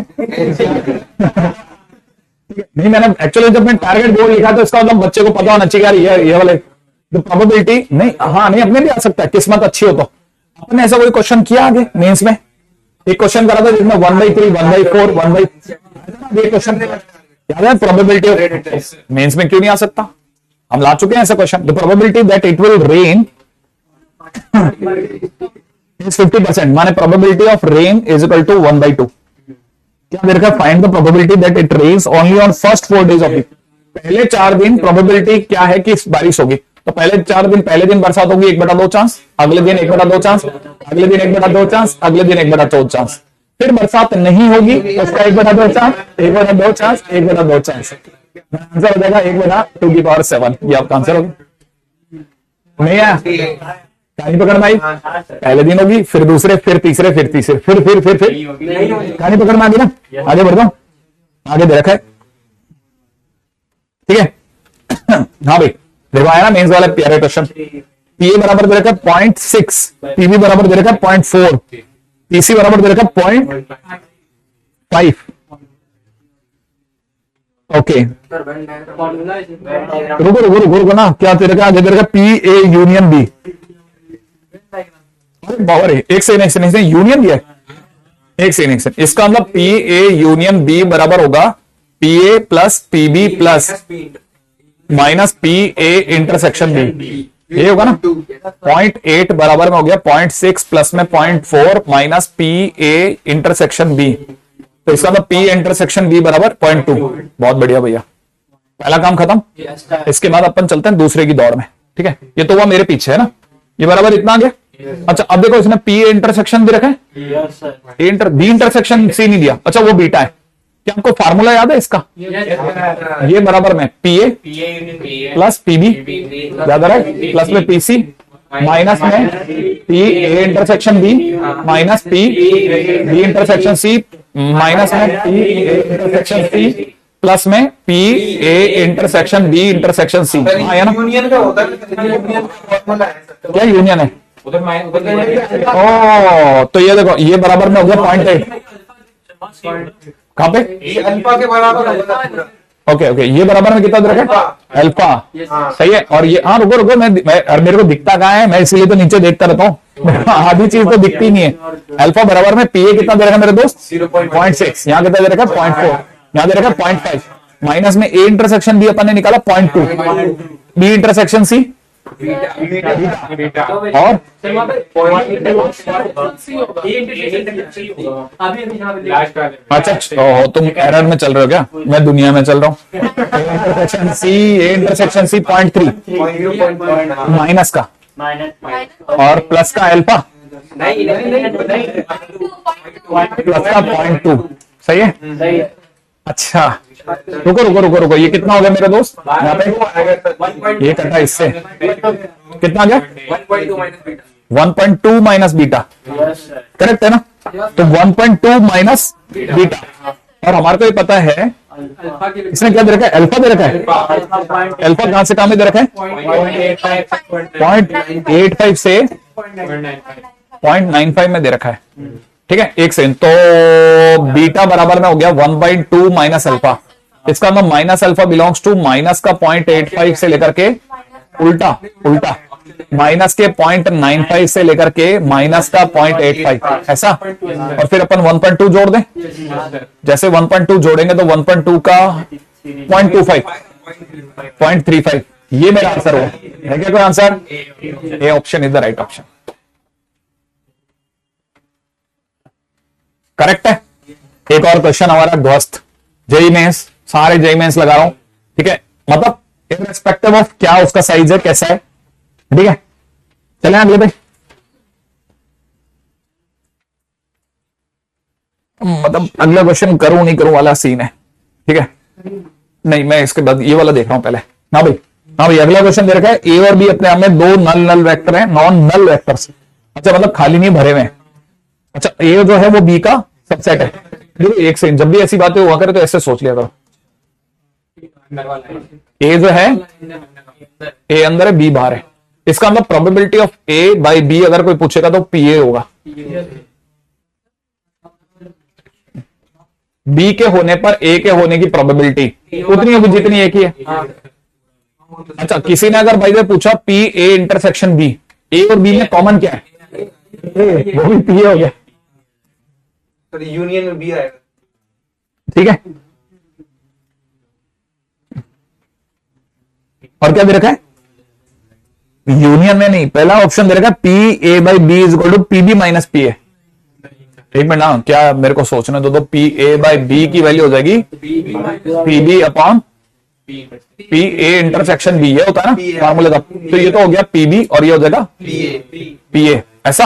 नहीं, मैंने एक्चुअली जब मैं टारगेट बोर्ड लिखा तो इसका मतलब बच्चे को पता होना चाहिए यार ये वाले प्रोबेबिलिटी नहीं, हाँ नहीं अपने भी आ सकता है, किस्मत अच्छी हो तो। अपने ऐसा कोई क्वेश्चन किया आगे मेंस में, एक क्वेश्चन करा था जिसमें 1/3 1/4 1/, ये क्वेश्चन याद है प्रोबेबिलिटी मेंस में क्यों नहीं आ सकता, हम ला चुके हैं ऐसा question. The probability that it will rain is 50%, माने probability of rain is equal to 1/2। क्या दे रखा है? Find the probability that it rains only on first 4 days of week. पहले 4 दिन प्रोबेबिलिटी क्या है कि बारिश होगी? तो पहले 4 दिन, पहले दिन बरसात होगी 1/2 चांस, अगले दिन 1/2 चांस, अगले दिन 1/2 चांस, अगले दिन 1/4 चांस, फिर बरसात नहीं होगी तो उसका 1/2 चांस, 1/2 चांस, 1/2 चांस। आंसर हो जाएगा 1/2⁷। ये आपका आंसर होगा। नहीं आया? कहानी पकड़ में आई? पहले दिन होगी, फिर दूसरे, फिर तीसरे, फिर तीसरे, फिर कहानी पकड़ में आ गई ना? आगे बढ़ता हूं, आगे दे रखा है, ठीक है। हाँ भाई, देखो आया ना मेंस वाला प्यारे क्वेश्चन। पीए बराबर दे रखा है 0.6, पीबी बराबर दे रखा है 0.4, पीसी बराबर दे रखा है 0.5। ओके, रुको ना, क्या दे रखा है? आगे दे रखा है P A union B. Power है, एक से यूनियन दिया है, एक से इसका मतलब पी ए यूनियन बी बराबर होगा P A plus P B plus minus P A intersection B. ये होगा ना 0.8 बराबर में हो गया 0.6 प्लस में 0.4 minus P A intersection B. तो इसका मतलब पी इंटरसेक्शन बी बराबर 0.2। बहुत बढ़िया भैया, पहला काम खत्म। इसके बाद अपन चलते हैं दूसरे की दौड़ में, ठीक है। ये तो हुआ मेरे पीछे है ना, ये बराबर इतना आ गया। अच्छा अब देखो, इसने पी ए इंटरसेक्शन भी रखा है, बी इंटरसेक्शन सी नहीं दिया। अच्छा वो बीटा है, क्या आपको फार्मूला याद है इसका? ये बराबर में पी ए प्लस पीबी, याद आ रहा है, प्लस में पीसी माइनस में P A intersection B minus P B intersection C minus में P A intersection C plus में P A intersection B intersection C. आया ना? यूनियन का होता है, यूनियन का फॉर्मूला है सर। क्या यूनियन है? उधर ओ तो ये देखो, ये बराबर में हो गया 0.8। कहां पे? ये अल्फा के बराबर होता है पूरा। ओके ये बराबर में कितना दे रखा है? अल्फा। सही है। और ये, हाँ रुको मैं मेरे को दिखता कहाँ है, मैं इसीलिए तो नीचे देखता रहता हूँ। आधी चीज तो दिखती नहीं है। अल्फा बराबर में पी ए कितना दे रखा है मेरे दोस्त? 0.6। यहाँ कितना दे रखा है? 0.4। यहाँ दे रखा है 0.5 माइनस में ए इंटरसेक्शन बी अपन ने निकाला 0.2, बी इंटरसेक्शन सी और अच्छा ओहो, तुम एरर में चल रहे हो क्या? मैं दुनिया में चल रहा हूँ। इंटरसेक्शन सी 0.3 माइनस का और प्लस का अल्फा प्लस का 0.2। सही है। अच्छा रुको, ये कितना हो गया मेरे दोस्त? यहाँ पे ये कटा इससे कितना आ गया? 1.2 माइनस बीटा। करेक्ट है ना? तो 1.2 माइनस बीटा। और हमारे को ये पता है इसने क्या दे रखा है? अल्फा दे रखा है। अल्फा कहां से कहां में दे रखा है? 0.85 से 0.95 में दे रखा है, ठीक है। एक सेकंड, तो बीटा बराबर में हो गया 1/2 माइनस अल्फा। इसका मतलब minus alpha belongs to minus का 0.85 से लेकर के उल्टा माइनस के 0.95 से लेकर के माइनस का 0.85, ऐसा। और फिर अपन 1.2 जोड़ दें। जैसे 1.2 जोड़ेंगे तो 1.2 का 0.25 0.35। ये मेरा आंसर हुआ है क्या? कोई answer? A option is the right option. Correct है। एक और क्वेश्चन हमारा दोस्त जेई मेंस, सारे जेई मेंस लगा रहा हूं, ठीक है। मतलब इररिस्पेक्टिव ऑफ क्या उसका साइज है, कैसा है, ठीक है। चले अगले पे। मतलब अगला क्वेश्चन करूं नहीं करूं वाला सीन है, ठीक है। नहीं, मैं इसके बाद ये वाला देख रहा हूं पहले। हाँ भाई अगला क्वेश्चन दे रखा है ए और बी अपने आप में दो नल वेक्टर हैं, नॉन नल वेक्टर्स। अच्छा मतलब खाली नहीं भरे हुए हैं। अच्छा ए जो है वो बी का सबसेट है। देखो एक सेकंड, जब भी ऐसी बातें हुआ करे तो ऐसे सोच लिया करो। ए जो है ए अंदर है, बी बाहर है। इसका मतलब probability of A by B अगर कोई पूछेगा तो पी ए होगा। बी के होने पर ए के होने की प्रोबेबिलिटी उतनी होगी जितनी ए की है। अच्छा किसी ने अगर भाई से पूछा P A intersection B, A और बी में कॉमन क्या है? ए, वो भी पी ए हो गया। तो यूनियन में बी आएगा, ठीक है। और क्या दे रखा है? यूनियन में नहीं, पहला ऑप्शन दे रखा P A by B is equal to P B minus P A. एक मिनट ना, क्या मेरे को सोचने दो, तो पी ए बाई बी की वैल्यू हो जाएगी P B upon P A intersection B, ये होता है ना फॉर्मूले का। तो ये तो हो गया पी बी और ये हो जाएगा पी ए, ऐसा।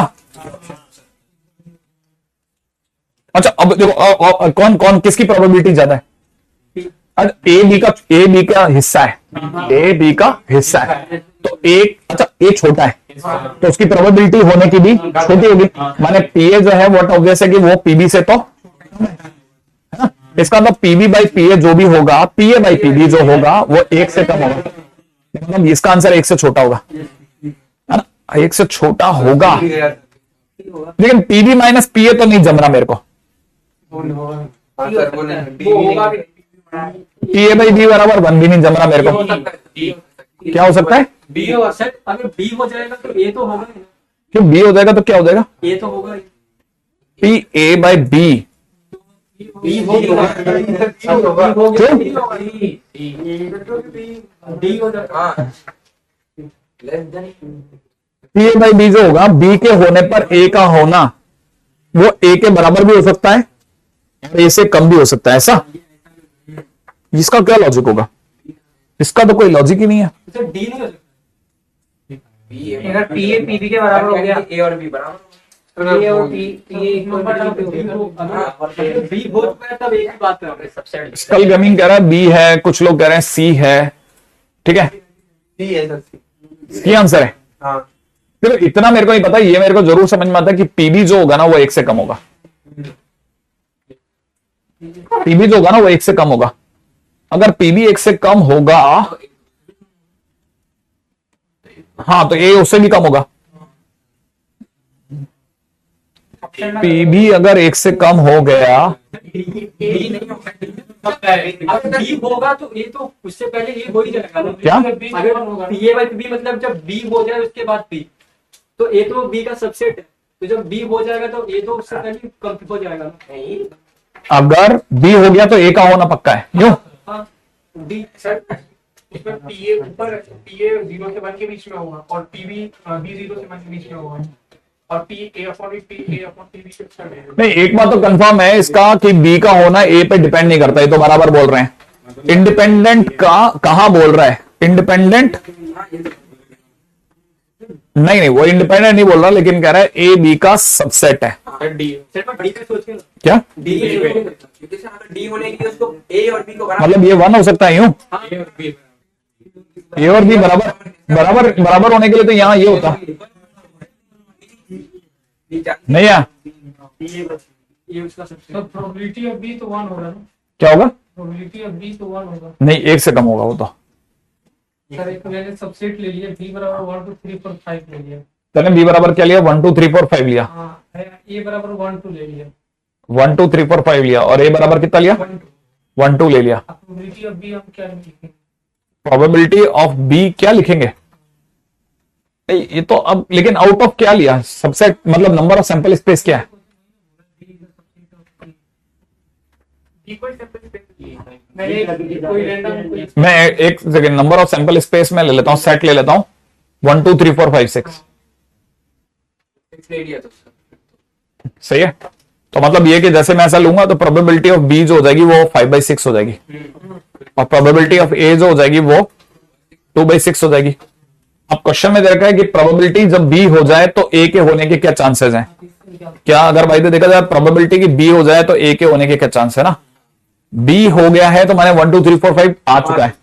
अच्छा अब देखो कौन कौन किसकी प्रोबेबिलिटी ज्यादा है? ए बी का हिस्सा है, ए बी का हिस्सा है, तो एक, अच्छा ए छोटा है तो उसकी प्रोबेबिलिटी होने की भी छोटी होगी, माने पी ए जो है व्हाट ऑब्वियस है कि वो पीबी से तो है ना। इसका मतलब पीबी बाई पी ए जो भी होगा, पी ए बाई पीबी जो होगा वो एक से कम होगा, मतलब इसका आंसर एक से छोटा होगा, है ना, एक से छोटा होगा। लेकिन पीबी माइनस पी ए तो नहीं जम रहा मेरे को। पी ए बाई बी बराबर 1 भी नहीं जम रहा मेरे को। क्या हो सकता है? बी हो सकता, अगर बी हो जाएगा तो ए तो होगा ही ना। क्यों बी हो जाएगा तो क्या हो जाएगा? ए तो होगा ही। P A by B B होगा, डी हो जाएगा। पी ए बाई बी जो होगा, बी के होने पर ए का होना वो ए के बराबर भी हो सकता है और ए से कम भी हो सकता है, ऐसा। इसका क्या लॉजिक होगा? इसका तो कोई लॉजिक ही नहीं है। तो डी नहीं हो सकता। अगर पी ए पी बी के बराबर हो गया, ए और बी बराबर, ए और P A equal to B हो चुका है, तब एक ही बात कर रहे हैं सबसेट। स्कल गेमिंग कह रहा है बी है, कुछ लोग कह रहे हैं सी है, ठीक है, सी है सर, सी। सी आंसर है। हाँ फिर इतना मेरे को नहीं पता, ये मेरे को जरूर समझ में आता है कि पीबी जो होगा ना वो एक से कम होगा, पीबी जो होगा ना वो एक से कम होगा। अगर पीबी एक से कम होगा, हाँ, तो ए उससे भी कम होगा। पीबी अगर एक से कम हो गया, अगर बी होगा तो ए तो उससे पहले ए हो ही जाएगा ना। क्या? अगर पी ए बाई बी मतलब जब बी हो जाए उसके बाद पी, तो ए तो बी का सबसेट है, तो जब बी हो जाएगा तो ए तो उससे पहले कम हो जाएगा ना। अगर बी हो गया तो ए का होना पक्का है, क्यों? हाँ, डी सर उसमें पी ए ऊपर, पी ए 0 से 1 के बीच में होगा और पी बी 0 से 1 के बीच में होगा और P A upon P B shift कर देगा। नहीं, एक बात तो कंफर्म है इसका कि बी का होना ए पे डिपेंड नहीं करता, ये तो बराबर बोल रहे हैं। इंडिपेंडेंट का कहां बोल रहा है? इंडिपेंडेंट नहीं, वो इंडिपेंडेंट नहीं बोल रहा, लेकिन कह रहा है ए बी का सबसेट है। डी सिर्फ डी पे सोच के क्या डी क्योंकि से अगर डी होने के लिए उसको ए और बी को बराबर, मतलब ये 1 हो सकता है यूं? ए और बी ए और बी बराबर होने के लिए तो यहां ये होता नहीं है। ये उसका सबसे तो प्रोबेबिलिटी ऑफ बी तो 1 होगा ना। क्या होगा? प्रोबेबिलिटी ऑफ बी तो 1 होगा नहीं, एक से कम होगा वो तो। सर। एक मैंने सबसेट ले लिया, बी बराबर 1 2 3 4 5 ले लिया। तूने बी बराबर क्या लिया? 1 2 3 4 5 लिया। हाँ, ए बराबर 1 2 ले लिया, 1 2 3 4 5 लिया और ए बराबर कितना लिया? 1 2। 1 2 ले लिया। प्रोबेबिलिटी ऑफ बी हम क्या लिखेंगे? प्रोबेबिलिटी ऑफ बी क्या लिखेंगे? नहीं, ये तो अब लेकिन आउट ऑफ क्या लिया? सबसेट मतलब नंबर ऑफ सैंपल स्पेस क्या है? मैं एक second number of sample space में ले लेता हूं, सेट ले लेता हूं 1 2 3 4 5 6। ले लिया तो सही है। तो मतलब ये कि जैसे मैं ऐसा लूंगा तो प्रोबेबिलिटी ऑफ बी जो हो जाएगी वो 5/6 हो जाएगी और प्रोबेबिलिटी ऑफ ए जो हो जाएगी वो 2/6 हो जाएगी। अब क्वेश्चन में दे रखा है कि प्रोबेबिलिटी जब बी हो जाए तो ए के होने के क्या चांसेस हैं? क्या अगर भाई देखा जाए प्रोबेबिलिटी की बी हो जाए तो ए के होने के क्या चांस है ना? बी हो गया है तो मैंने 1 2 3 4 5 आ चुका है।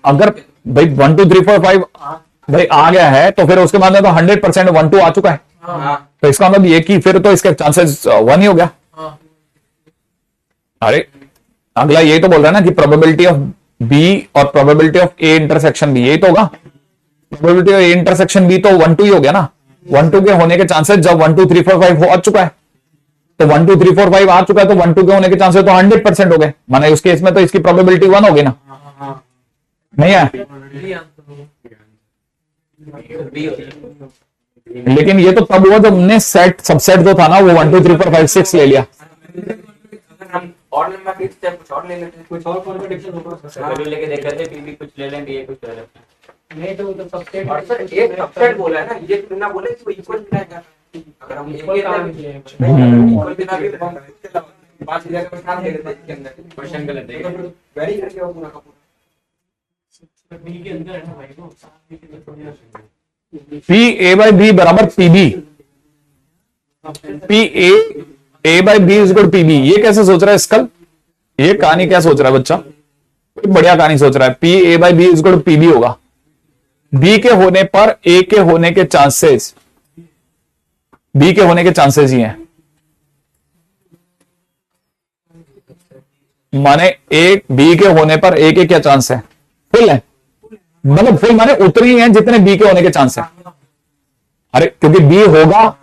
अगर भाई 1 2 3 4 5 भाई आ गया है तो फिर उसके बाद में तो 100% 1 2 आ चुका है, तो इसका मतलब ये कि फिर तो इसके चांसेस 1 ही हो गया। अरे अगला ये तो बोल रहा है ना कि प्रोबेबिलिटी ऑफ बी और probability of A intersection B, यही तो होगा। Probability of A intersection B तो 1 2 ही हो गया ना। 1 2 के होने के चांसेस जब 1 2 3 4 5 हो आ चुका है, तो 1 2 3 4 5 आ चुका है तो 1 2 के होने के चांसेस तो 100% हो गए, माने उस केस में तो इसकी प्रोबेबिलिटी 1 होगी ना। नहीं है, लेकिन ये तो तब हुआ जब हमने सेट सबसेट जो था ना वो 1 2 3 4 5 6 ले लिया। हम और नंबर फिक्स थे, कुछ और ले लेते हैं, कुछ और कॉन्ट्रडिक्शन होगा। वैल्यू लेके देख लेते, पी भी कुछ ले लें, बी कुछ ले लेते हैं। नहीं तो सबसेट और सर एक सबसेट बोला है ना, ये तो ना बोले कि वो इक्वल मिलाएगा। अगर हम इक्वल कहाँ मिले हैं? इक्वल बिना भी 5,000 का काम दे देते हैं इसके अंदर, क्वेश्चन गलत है वेरी करके वो पूरा का पूरा बी के अंदर है ना भाई, वो बी के अंदर थोड़ी ना। पी ए बाई बी बराबर P B, P A by B is equal P B. ये कैसे सोच रहा है स्कल? ये कहानी क्या सोच रहा है बच्चा? बढ़िया कहानी सोच रहा है। P A by B is equal P B होगा। बी के होने पर ए के होने के चांसेस, बी के होने के चांसेस ही हैं, माने ए बी के होने पर ए के क्या चांस है? फुल है, मतलब फुल माने उतने ही हैं जितने बी के होने के चांस है। अरे क्योंकि बी होगा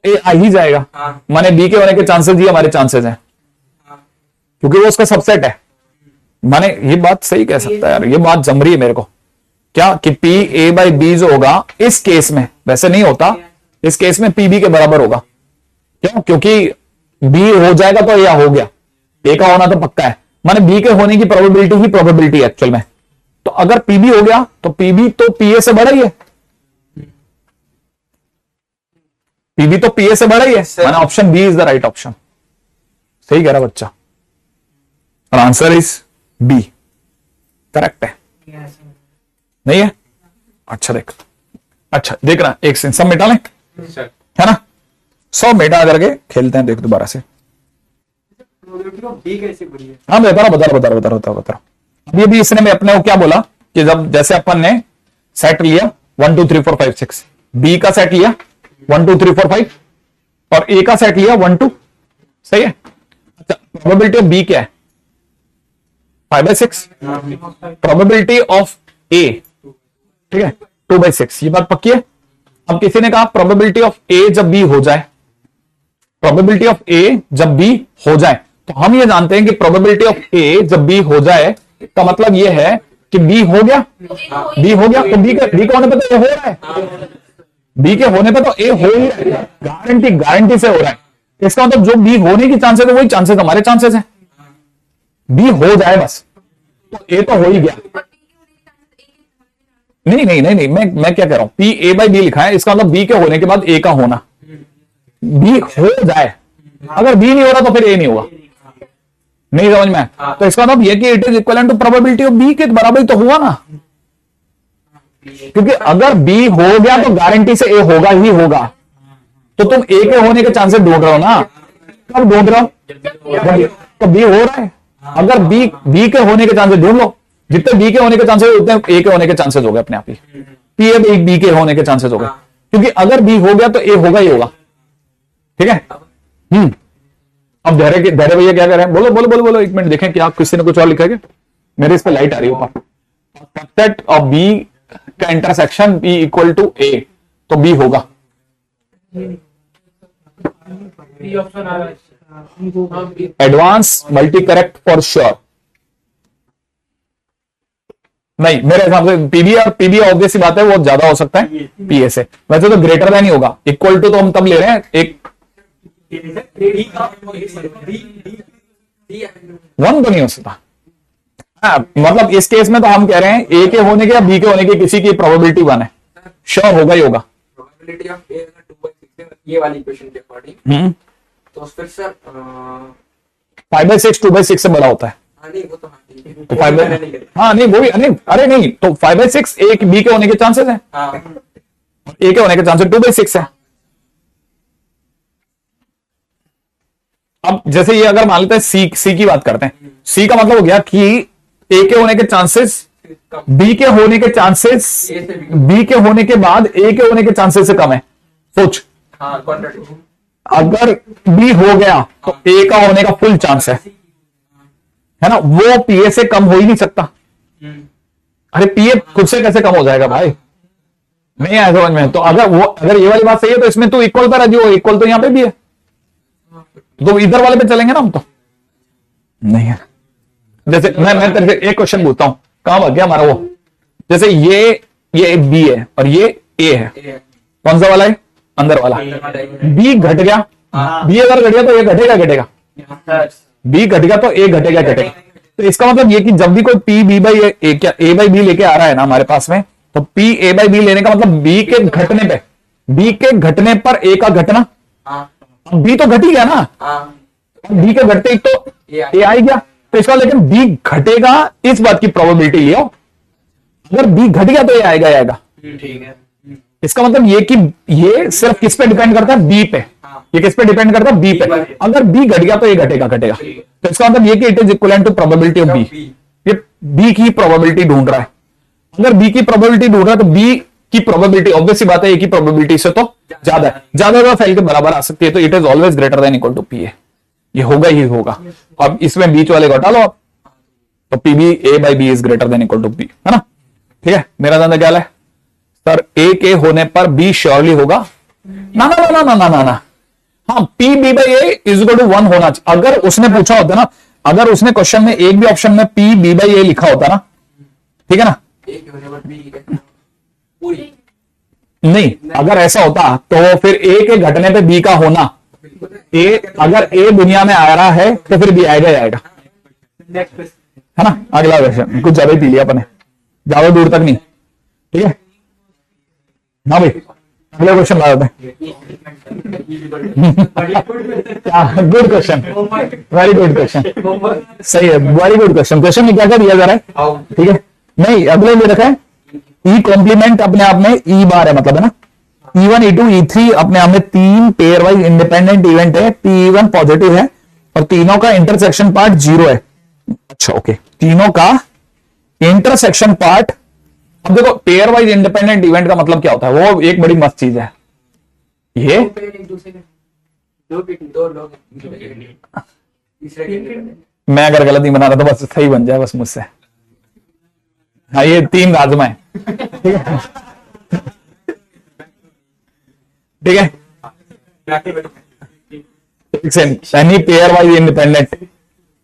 ए आ ही जाएगा, माने बी के होने के चांसेस ही हमारे चांसेस हैं, क्योंकि वो उसका सबसेट है। माने ये बात सही कह सकता है यार, ये बात जम रही है मेरे को क्या कि पी ए बाई बी जो होगा इस केस में, वैसे नहीं होता, इस केस में पी बी के बराबर होगा। क्यों? क्योंकि बी हो जाएगा तो या हो गया, ए का होना तो पक्का है, माने बी के होने की प्रोबेबिलिटी ही प्रोबेबिलिटी है एक्चुअल में। तो अगर पीबी हो गया तो पीबी तो पीए से बड़ा ही है, पीबी तो पीए से बड़ा ही है, माने option B is the right option. सही कह रहा बच्चा, और आंसर इज बी करेक्ट है। नहीं है? अच्छा देख, अच्छा देखना एक सेकंड, सब मिटा लें है ना, सब मिटा करके खेलते हैं। देख दोबारा से, बी कैसे बड़ी है? हाँ बता रहा। अभी भी इसने में अपने को क्या बोला कि जब जैसे अपन ने सेट लिया 1 2 3 4 5 6, बी का सेट लिया 1 2 3 4 5 और ए का सेट लिया 1 2, सही है। अच्छा प्रोबेबिलिटी ऑफ बी क्या है? 5/6। प्रोबेबिलिटी ऑफ ए ठीक है 2/6, ये बात पक्की है। अब किसी ने कहा प्रोबेबिलिटी ऑफ ए जब बी हो जाए, प्रोबेबिलिटी ऑफ ए जब बी हो जाए, तो हम ये जानते हैं कि प्रोबेबिलिटी ऑफ ए जब बी हो जाए का मतलब ये है कि बी हो गया, बी हो गया तो बी के होने पे तो ए हो रहा है, बी के होने पे तो ए हो ही रहा है, गारंटी से हो रहा है। इसका मतलब जो बी होने की चांसेस है वही चांसेस हमारे चांसेस हैं, बी हो जाए बस तो ए तो हो ही गया। नहीं, मैं क्या कह रहा हूं, पी ए बाई बी लिखा है, इसका मतलब बी के होने के बाद ए का होना, बी हो जाए, अगर बी नहीं हो रहा तो फिर ए नहीं होगा। नहीं समझ में? तो इसका मतलब ये कि it is equal to probability of B के बराबर ही तो हुआ ना, क्योंकि अगर बी हो गया तो गारंटी से ए होगा ही होगा। तो तुम ए के होने के चांसेस ढूंढ रहे हो ना, कब ढूंढ रहे हो? तो बी हो रहा है, अगर बी के होने के चांसेस ढूंढ लो, जितने बी के होने के चांसेस उतने ए के होने के चांसेस हो गए अपने आप ही, पी ए बी के होने के चांसेस हो गए, क्योंकि अगर बी हो गया तो ए होगा ही होगा। ठीक है। अब धैर्य भैया क्या कह रहे हैं? बोलो 1 मिनट देखें क्या किसी ने कुछ और लिखा है क्या? मेरे इस पे लाइट आ रही है ऊपर। सबसेट ऑफ बी का इंटरसेक्शन बी इक्वल टू ए, तो बी होगा। बी ऑप्शन आ रहा है। Advance multi correct for sure. नहीं मेरे हिसाब से पीबी ऑब्वियस बात है वो ज्यादा हो सकता है पीए से, वैसे तो ग्रेटर देन ही होगा। इक्वल टू तो हम तब ले रहे हैं एक 1 तो नहीं हो सकता। मतलब इस केस में तो हम कह रहे हैं ए के होने के या बी के होने के किसी की प्रोबेबिलिटी 1 है, श्योर होगा ही होगा। प्रोबेबिलिटी ऑफ ए अगर 2/6 है ये वाली इक्वेशन के अकॉर्डिंग, तो फिर सर 5/6 2/6 से बड़ा होता है। नहीं वो तो ठीक है, तो 5 हाँ नहीं वो भी अरे नहीं तो 5/6 ए बी के होने के चांसेस है, ए के होने के चांसेस 2/6 है। अब जैसे ये अगर मान लेते हैं सी की बात करते हैं, सी का मतलब हो गया कि ए के होने के चांसेस बी के होने के चांसेस बी के होने के बाद ए के होने के चांसेस से कम है। सोच अगर बी हो गया तो ए का होने का फुल चांस है ना, वो पीए से कम हो ही नहीं सकता। अरे पीए खुद से कैसे कम हो जाएगा भाई, नहीं आया समझ में? तो अगर ये वाली बात सही है तो इसमें तू इक्वल पर है, इक्वल तो यहां पे भी है, तो इधर वाले पे चलेंगे ना हम तो। नहीं है जैसे मैं तेरे से एक क्वेश्चन पूछता हूं, कहां भाग गया हमारा वो? जैसे ये बी है और ये ए है, कौन सा वाला है? अंदर वाला। बी घट गया, बी अगर घट गया तो ये घटेगा, बी घट गया तो ए घटेगा। तो इसका मतलब ये कि जब भी कोई पी बी बाई ए क्या ए बाई बी लेके आ रहा है ना हमारे पास में, तो पी ए बाई बी लेने का मतलब बी के घटने पर ए का घटना, हाँ बी तो घट ही गया ना, हाँ बी के घटते ही तो ए आ ही गया। तो इसका लेकिन बी घटेगा इस बात की प्रोबेबिलिटी लियो, अगर बी घट गया तो ये आएगा ही आएगा। ठीक है। इसका मतलब ये कि ये सिर्फ किस पे डिपेंड करता है, बी पे। ये किस पे डिपेंड करता है, बी पे। अगर बी घट गया तो ये घटेगा। तो इसका मतलब ये कि it is equivalent to probability of B. ये बी की प्रोबेबिलिटी ढूंढ रहा है। अगर बी की प्रोबेबिलिटी ढूंढ रहा है तो बी की प्रोबेबिलिटी ऑब्वियस सी बात है, ए की प्रोबेबिलिटी से तो ज्यादा है, ज्यादा फैल के बराबर आ सकती है। तो it is always greater than equal to P A, ये होगा ही होगा। अब इसमें बीच वाले को हटा लो आप, तो P B A by B is greater than equal to B, है ना। ठीक है, मेरा ज्यादा ख्याल है सर ए के होने पर बी श्योरली होगा। ना ना ना ना ना ना ना, हाँ P B by A is equal to 1 होना चाहिए। अगर उसने पूछा होता ना, अगर उसने क्वेश्चन में एक भी ऑप्शन में पी बी बाई ए लिखा होता ना, ठीक है ना, एक होने पर बी पूरी नहीं अगर ऐसा होता तो फिर ए के घटने पे बी का होना, ए अगर ए दुनिया में आ रहा है तो फिर बी आएगा ही आएगा, नेक्स्ट है ना। अगला क्वेश्चन, कुछ ज्यादा ही पी लिया अपने, ज्यादा दूर तक नहीं, ठीक है ना भाई। अगला क्वेश्चन ला देते हैं। Good question, very good question, सही है, वेरी गुड क्वेश्चन। क्वेश्चन में क्या क्या दिया जा रहा है, ठीक है। नहीं अगले में रखा है ई कॉम्प्लीमेंट अपने आप में ई बार है, मतलब है ना E1 E2 E3 अपने आप में 3 पेयर वाइज इंडिपेंडेंट इवेंट है, P1 पॉजिटिव है और तीनों का इंटरसेक्शन पार्ट 0 है। अच्छा ओके, तीनों का इंटरसेक्शन पार्ट। अब देखो पेयर वाइज इंडिपेंडेंट इवेंट का मतलब क्या होता है, वो एक बड़ी मस्त चीज है ये। एक दूसरे के दो लोग तीसरे के मैं अगर गलत नहीं बना रहा तो बस सही बन जाए बस मुझसे। हाँ ये 3 राजमा है, ठीक है एनी पेयर वाइज इंडिपेंडेंट।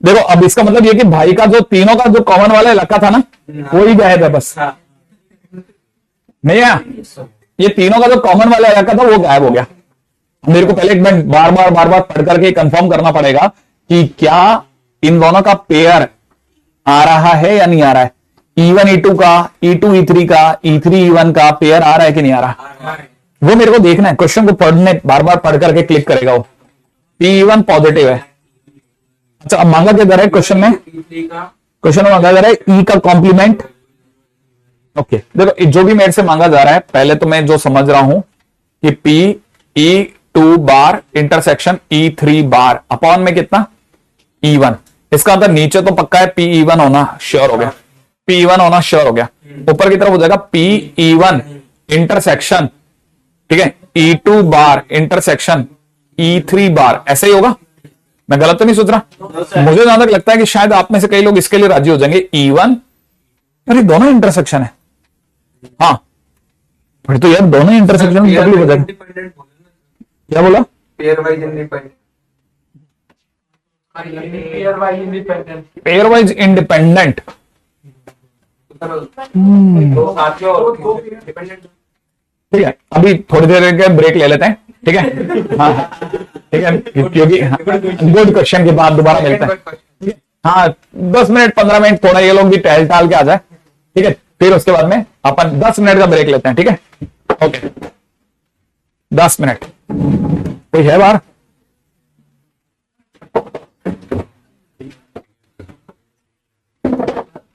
देखो अब इसका मतलब ये कि भाई का जो तीनों का जो कॉमन वाला इलाका था ना वो ही गायब है बस, नहीं है ये तीनों का जो कॉमन वाला इलाका था वो गायब हो गया। मेरे को पहले एक मिनट बार बार पढ़ करके कंफर्म करना पड़ेगा कि क्या इन दोनों का पेयर आ रहा है या नहीं आ रहा है। E1 E2 का, E2 E3 का, E3 E1 का पेयर आ रहा है कि नहीं आ रहा, वो मेरे को देखना है। क्वेश्चन को पढ़ने बार बार पढ़ करके क्लिक करेगा वो। P1 पॉजिटिव है। अच्छा अब मांगा क्या जा रहा है क्वेश्चन में, क्वेश्चन में मांगा जा रहा है ई का कॉम्प्लीमेंट। ओके देखो जो भी मेरे से मांगा जा रहा है, पहले तो मैं जो समझ रहा हूं कि P E2 बार इंटरसेक्शन E3 बार अपॉन में कितना E1। इसका मतलब नीचे तो पक्का है PE1 होना श्योर हो गया, P1 होना श्योर हो गया। ऊपर की तरफ हो जाएगा PE1 इंटरसेक्शन, ठीक है E2 बार इंटरसेक्शन E3 बार, ऐसे ही होगा। मैं गलत तो नहीं सोच रहा, मुझे जहां तक लगता है कि शायद आप में से कई लोग इसके लिए राजी हो जाएंगे। E1 अरे दोनों इंटरसेक्शन है, हाँ फिर तो यार दोनों इंटरसेक्शन में तकलीफ हो जाएगी। क्या बोला, pair wise independent, pair wise independent, pair wise independent. दो साथियों डिपेंडेंट। ठीक है अभी थोड़ी देर के ब्रेक ले लेते हैं, ठीक है हाँ ठीक है, क्योंकि गुड क्वेश्चन के बाद दोबारा मिलते हैं। हाँ 10 मिनट 15 मिनट थोड़ा ये लोग भी टहल टाल के आ जाए, ठीक है फिर उसके बाद में अपन 10 मिनट का ब्रेक लेते हैं, ठीक है ओके 10 मिनट। कोई है बाहर,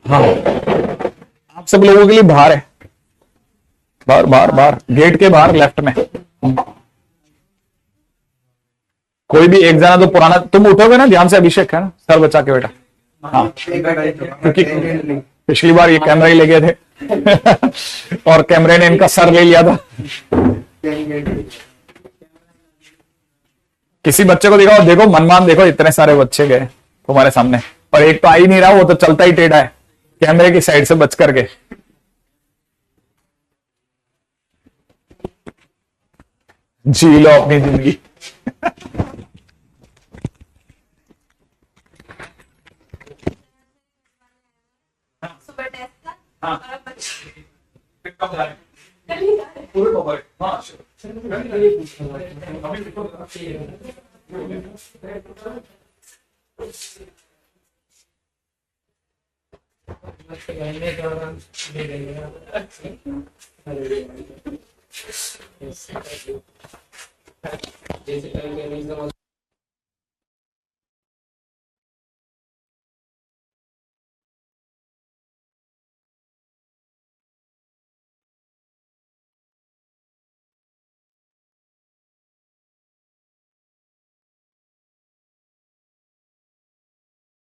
हाँ आप सब लोगों के लिए बाहर है, बाहर बाहर बाहर गेट के बाहर लेफ्ट में। कोई भी एक जना तो पुराना, तुम उठोगे ना ध्यान से, अभिषेक है ना सर बचा के बेटा। हाँ क्योंकि पिछली बार ये कैमरा ही ले गए थे और कैमरे ने इनका सर ले लिया था। किसी बच्चे को दिखाओ, देखो मनमान देखो, इतने सारे बच्चे गए तुम्हारे सामने और एक तो आ ही नहीं रहा, वो तो चलता ही टेढ़ा है कैमरे की साइड से बच करके। जी लो अपनी जिंदगी। सुबह टेस्ट था और अब अच्छा मैंने थोड़ा ले लेंगे जैसे कल के